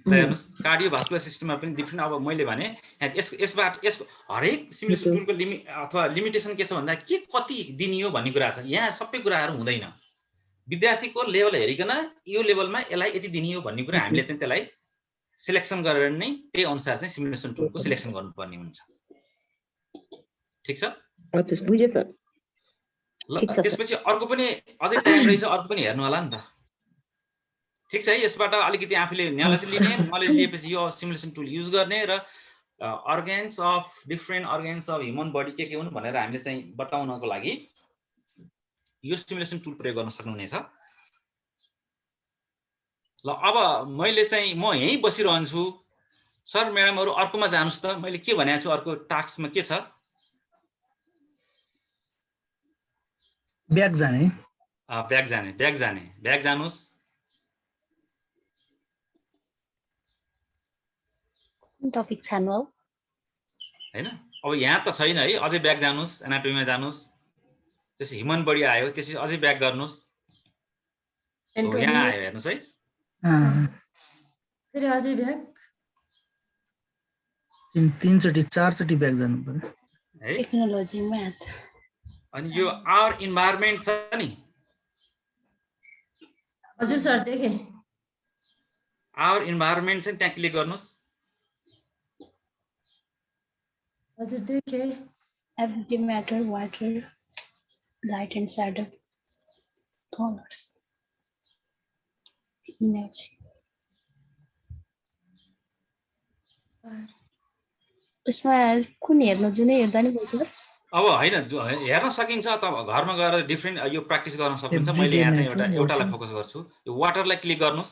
[SPEAKER 4] ल हेर्नुस् कार्डियोभास्कुलर सिस्टममा पनि डिफरेन्ट। अब मैले भने यसबाट यसको हरेक सिमुलेसन टुलको लिमिट अथवा लिमिटेसन के छ भन्दा के कति दिनियो भन्ने कुरा छ। यहाँ सबै कुराहरु हुँदैन। विद्यार्थीको लेभल हेरिकन यो लेभलमा यसलाई यति दिनियो भन्ने कुरा हामीले चाहिँ त्यसलाई सिलेक्सन गरेर नै त्यही अनुसार चाहिँ सिमुलेसन टुलको सिलेक्सन गर्नुपर्ने हुन्छ। ठीक छ?
[SPEAKER 11] हजुर बुझे सर।
[SPEAKER 4] ल त्यसपछि अर्को पनि अझै टाइम रहेछ, अर्को पनि हेर्नु होला नि त। ठीक छ है। यसबाट अलिकति आफूले नलेज लिने, नलेज लिएपछि यो सिमुलेसन टुल युज गर्ने र organs of different organs of human body के हुन् भनेर हामीले चाहिँ बताउनको लागि यो सिमुलेसन टुल प्रयोग गर्न सक्नुहुनेछ। ल अब मैले चाहिँ म यही बसिरहन्छु। सर म्याडमहरु अर्कोमा जानुस् त। मैले के भनेको छु अर्को टास्कमा के छ?
[SPEAKER 3] ब्याक जाने। ब्याक
[SPEAKER 4] जानुस्।
[SPEAKER 5] टपिक छान्नु हो
[SPEAKER 4] हैन। अब यहाँ त छैन है, अझै ब्याक जानुस्, एनाटोमीमा जानुस्, त्यसै ह्युमन बडी आयो, त्यसपछि अझै ब्याक गर्नुस्। यहाँ आयो हेर्नुस् है।
[SPEAKER 13] फेरि अझै ब्याक,
[SPEAKER 3] तीनचोटी चारचोटी ब्याक जानु पर्यो
[SPEAKER 4] है।
[SPEAKER 5] Technology math.
[SPEAKER 4] अनि यो आवर इन्भाइरोमेन्ट छ नि।
[SPEAKER 13] हजुर सर देखे।
[SPEAKER 4] आवर इन्भाइरोमेन्ट चाहिँ त्यहाँ क्लिक गर्नुस्।
[SPEAKER 13] हजुर देखे।
[SPEAKER 5] Every matter water light and shadow colors energy। यसमा कुन हेर्नु जुनै हेर्दा नि हुन्छ?
[SPEAKER 4] अब हैन हेर्न सकिन्छ। त घरमा गएर डिफरेन्ट यो प्र्याक्टिस गर्न सकिन्छ। मैले यहाँ चाहिँ एउटालाई फोकस गर्छु। यो वाटरलाई क्लिक गर्नुस्।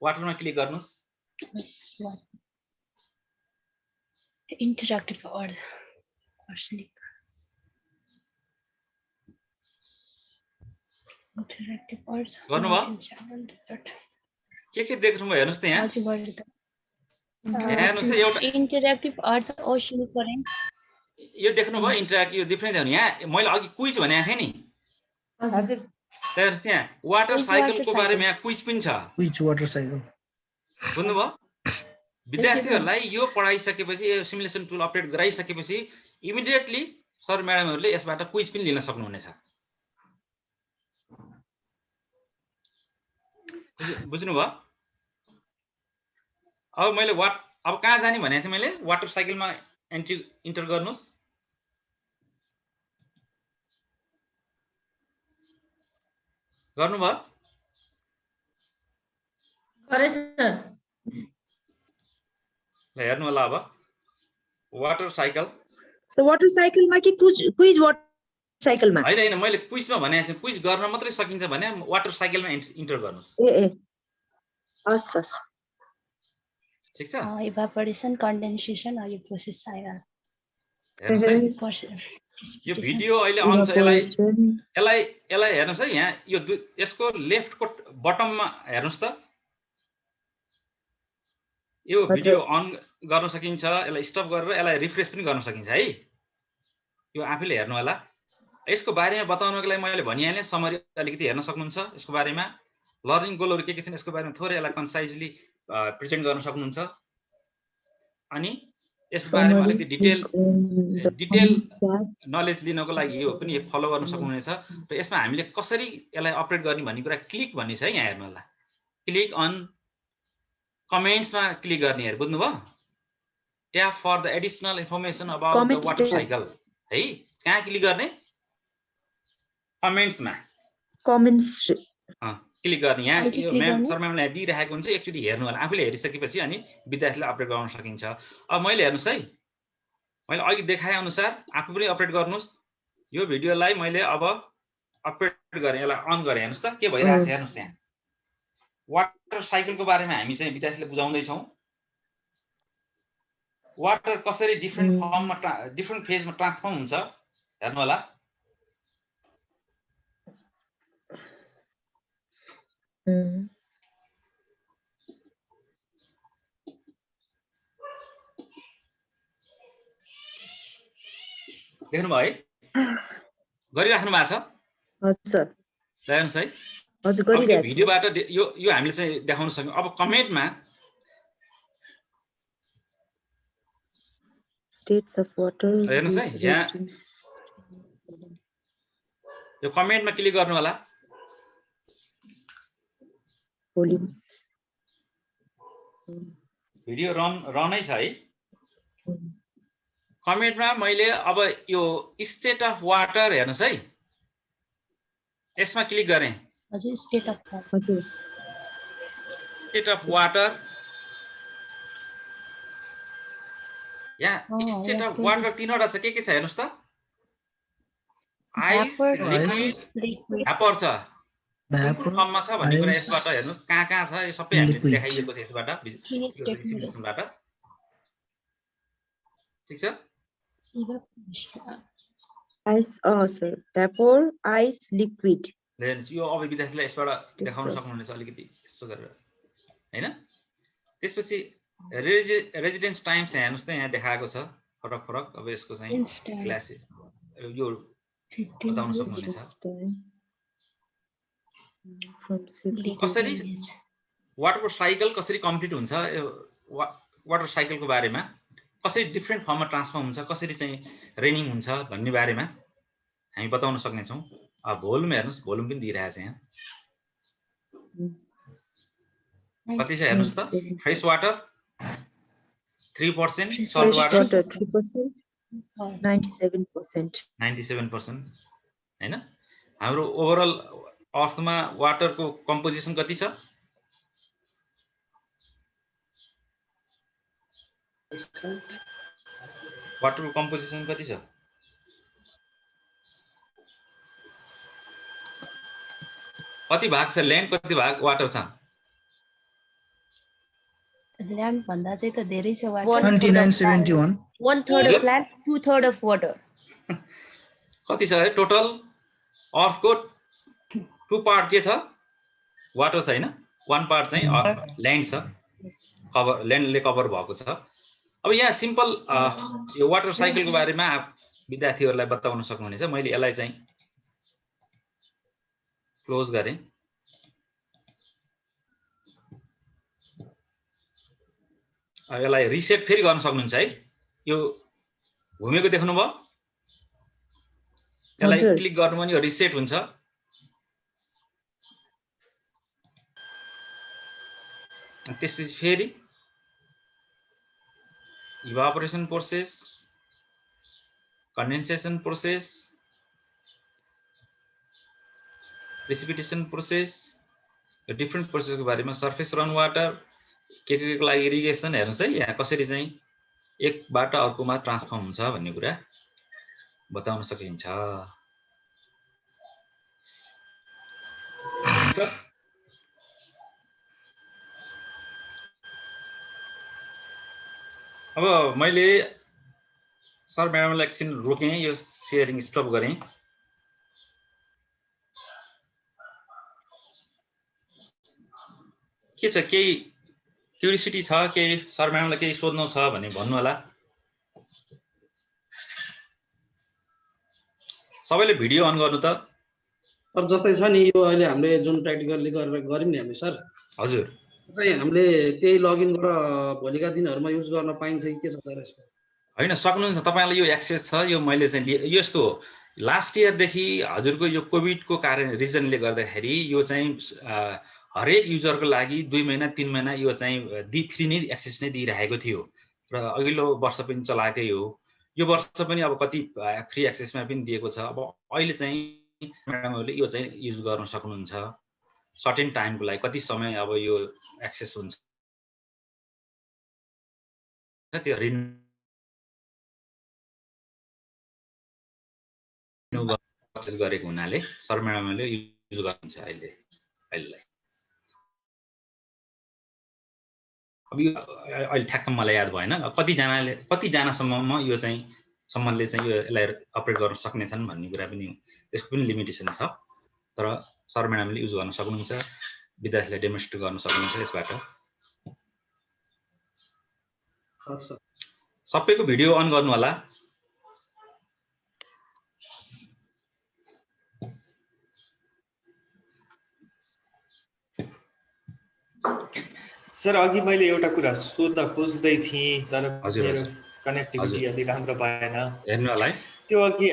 [SPEAKER 4] वाटरमा क्लिक गर्नुस्।
[SPEAKER 5] इन्टरेक्टिभ अर्थ
[SPEAKER 4] गर्नुभयो के देख्नुभयो हेर्नुस् त यहाँ हेर्नुस् एउटा
[SPEAKER 5] इन्टरेक्टिभ अर्थ ओसन करेन्ट
[SPEAKER 4] यो देख्नुभयो इन्टरेक्टिभ यो डिफरेन्ट हो नि यहाँ मैले अघि क्विज भनेको थिएँ नि
[SPEAKER 6] हजुर
[SPEAKER 4] हेर्नुस् यहाँ वाटर साइकलको बारेमा यहाँ क्विज पनि छ
[SPEAKER 3] क्विज वाटर साइकल
[SPEAKER 4] बुझ्नुभयो विद्यार्थीहरूलाई यो पढाइसकेपछि यो सिमुलेसन टुल अपडेट गराइसकेपछि इमिडिएटली सर म्याडमहरूले यसबाट क्विज पनि लिन सक्नुहुनेछ बुझ्नुभयो अब मैले अब कहाँ जाने भनेको थिएँ मैले वाटर साइकलमा इन्टर गर्नुस् गर्नुभयो
[SPEAKER 13] गरे सर
[SPEAKER 4] ल हेर्नु होला अब वाटर साइकल
[SPEAKER 6] वाटर साइकलमा कि क्विज वाटर साइकलमा
[SPEAKER 4] हैन मैले क्विजमा भनेको छु क्विज गर्न मात्रै सकिन्छ भने वाटर साइकलमा इन्टर गर्नुस्
[SPEAKER 6] ए हस् हस्
[SPEAKER 4] ठीक छ
[SPEAKER 5] इभापोरेसन कन्डेन्सेसन यो प्रोसेस आयो
[SPEAKER 4] यो भिडियो अहिले अन छ यसलाई हेर्नुस् है यहाँ यो यसको लेफ्टको बटममा हेर्नुस् त यो भिडियो अन गर्न सकिन्छ यसलाई स्टप गरेर यसलाई रिफ्रेश पनि गर्न सकिन्छ है यो आफैले हेर्नु होला यसको बारेमा बताउनको लागि मैले भनिहालेँ समरी अलिकति हेर्न सक्नुहुन्छ यसको बारेमा लर्निङ गोलहरु के छन् यसको बारेमा थोरै यसलाई कन्साइजली प्रेजेन्ट गर्न सक्नुहुन्छ अनि यस बारेमा अलिकति डिटेल नलेज लिनको लागि यो पनि फलो गर्न सक्नुहुनेछ र यसमा हामीले कसरी यसलाई अपडेट गर्ने भन्ने कुरा क्लिक भन्ने छ है यहाँ हेर्नु होला क्लिक अन कमेन्ट्समा क्लिक गर्ने हेर बुझ्नुभयो tab for the additional information about the water cycle है कहाँ क्लिक गर्ने कमेन्ट्समा क्लिक गर्ने यहाँ यो सर म्यामले दिइरहेको हुन्छ एकचोटि हेर्नु होला आफैले हेरिसकेपछि अनि विद्यार्थीले अपडेट गर्न सकिन्छ अब मैले हेर्नुस् है मैले अघि देखाए अनुसार आफू पनि अपडेट गर्नुस् यो भिडियोलाई मैले अब अपडेट गरेँ यसलाई अन गरेँ हेर्नुस् त के भइरहेछ हेर्नुस् त्यहाँ वाटर साइकलको बारेमा हामी चाहिँ विद्यार्थीले बुझाउँदै छौं वाटर कसरी डिफरेन्ट फर्ममा डिफरेन्ट फेजमा ट्रान्सफर्म हुन्छ हेर्नु होला देख्नु भयो है गरिराख्नु भएको छ
[SPEAKER 6] हजुर
[SPEAKER 4] हेर्नुस् है
[SPEAKER 6] हजुर गरिरहेको छु
[SPEAKER 4] भिडियोबाट यो हामीले चाहिँ देखाउन सक्यौं अब कमेन्टमा
[SPEAKER 6] स्टेट्स अफ वाटर
[SPEAKER 4] हेर्नुस् है यहाँ यो कमेन्टमा क्लिक गर्नु होला
[SPEAKER 6] भोल्युम्स
[SPEAKER 4] भिडियो रनै छ है कमेन्टमा मैले अब यो स्टेट अफ वाटर हेर्नुस् है यसमा क्लिक गरेँ
[SPEAKER 5] हजुर स्टेट
[SPEAKER 4] अफ वाटर यहाँ स्टेट अफ वाटर तीनवटा छ के छ हेर्नुस् त आइस लिक्विड भ्यापर छ फर्ममा छ भन्ने कुरा यसबाट हेर्नुस् कहाँ छ यो सबै हामीले देखाइएको छ यसबाट सिमुलेसनबाट ठीक छ
[SPEAKER 6] ice sir vapour ice liquid
[SPEAKER 4] यो अब विद्यार्थीलाई यसबाट देखाउन सक्नुहुनेछ अलिकति यस्तो गरेर हैन त्यसपछि रेजिडेन्स टाइम चाहिँ हेर्नुस् त यहाँ देखाएको छ फरक अब यसको चाहिँ क्लास यो बताउन सक्नुहुनेछ कसरी वाटर साइकल कसरी कम्प्लिट हुन्छ वाटर साइकलको बारेमा कसरी डिफरेन्ट फर्ममा ट्रान्सफर्म हुन्छ कसरी चाहिँ रेनिङ हुन्छ भन्ने बारेमा हामी बताउन सक्ने छौं भोल्युम हेर्नुस् भोल्युम पनि दिइरहेको छ यहाँ कति छ हेर्नुस् त फ्रेश वाटर 3% सल्ट वाटर 97% हैन हाम्रो ओभरअल अर्थमा वाटरको कम्पोजिसन कति छ वाटरको कम्पोजिसन कति छ कति भाग छ ल्यान्ड कति भाग वाटर छ
[SPEAKER 5] ल्यान्ड भन्दा चाहिँ त धेरै छ
[SPEAKER 3] 2971
[SPEAKER 9] 1/3 of land, 2/3 of water.
[SPEAKER 4] कति छ है टोटल अर्थको 2 पार्ट के छ वाटर छैन 1 पार्ट चाहिँ ल्यान्ड छ कभर ल्यान्डले कभर भएको छ। अब यहाँ सिम्पल यो वाटर साइकलको बारेमा विद्यार्थीहरूलाई बताउन सक्नुहुनेछ। मैले यसलाई चाहिँ क्लोज गरेँ। अब यसलाई रिसेट फेरि गर्न सक्नुहुन्छ है। यो घुमेको देख्नुभयो यसलाई क्लिक गर्नु भने यो रिसेट हुन्छ। त्यसपछि फेरि evaporation process, condensation process, precipitation process, यो डिफ्रेन्ट प्रोसेसको बारेमा सर्फेस रन वाटर के को लागि इरिगेसन हेर्नुस् है। यहाँ कसरी चाहिँ एकबाट अर्कोमा ट्रान्सफर्म हुन्छ भन्ने कुरा बताउन सकिन्छ। अब मैले सर म्याडमलाई एकछिन रोकेँ, यो सेयरिङ स्टप गरेँ। के छ केही क्युरियोसिटी छ, केही सर म्याडमलाई केही सोध्नु छ भने भन्नु होला। सबैले भिडियो अन गर्नु त।
[SPEAKER 8] सर जस्तै छ नि यो अहिले हामीले जुन प्र्याक्टिकली गरेर गर्यौँ नि हामीले सर,
[SPEAKER 4] हजुर
[SPEAKER 8] चाहिँ हामीले त्यही लगइनबाट भोलिका दिनहरूमा युज गर्न पाइन्छ कि के छ सर यसको?
[SPEAKER 4] होइन सक्नुहुन्छ, तपाईँलाई यो एक्सेस छ। यो मैले चाहिँ यस्तो लास्ट इयरदेखि हजुरको यो कोभिडको कारण रिजनले गर्दाखेरि यो चाहिँ हरेक युजरको लागि 2 महिना 3 महिना यो चाहिँ फ्री नै एक्सेस नै दिइरहेको थियो र अघिल्लो वर्ष पनि चलाएकै हो। यो वर्ष पनि अब कति फ्री एक्सेसमा पनि दिएको छ। अब अहिले चाहिँ म्याडमहरूले यो चाहिँ युज गर्न सक्नुहुन्छ सर्टेन टाइमको लागि। कति समय अब यो एक्सेस हुन्छ त्यो प्रोसेस गरेको हुनाले सर म्याडमले युज गर्नुहुन्छ अहिलेलाई। अब यो अहिले ठ्याक्क मलाई याद भएन कतिजनासम्म यो चाहिँ सम्मले चाहिँ यो यसलाई अपरेट गर्न सक्नेछन् भन्ने कुरा पनि त्यसको पनि लिमिटेसन छ। तर सर म्याडमले युज गर्न सक्नुहुन्छ, विद्यार्थीलाई डेमोन्स्ट्रेट गर्न सक्नुहुन्छ यसबाट। सबैको भिडियो अन गर्नु होला।
[SPEAKER 12] सर अघि मैले एउटा कुरा सोध्न खोज्दै थिएँ तर मेरो कनेक्टिभिटी अलि राम्रो भएन।
[SPEAKER 4] हेर्नु होला है
[SPEAKER 12] त्यो अघि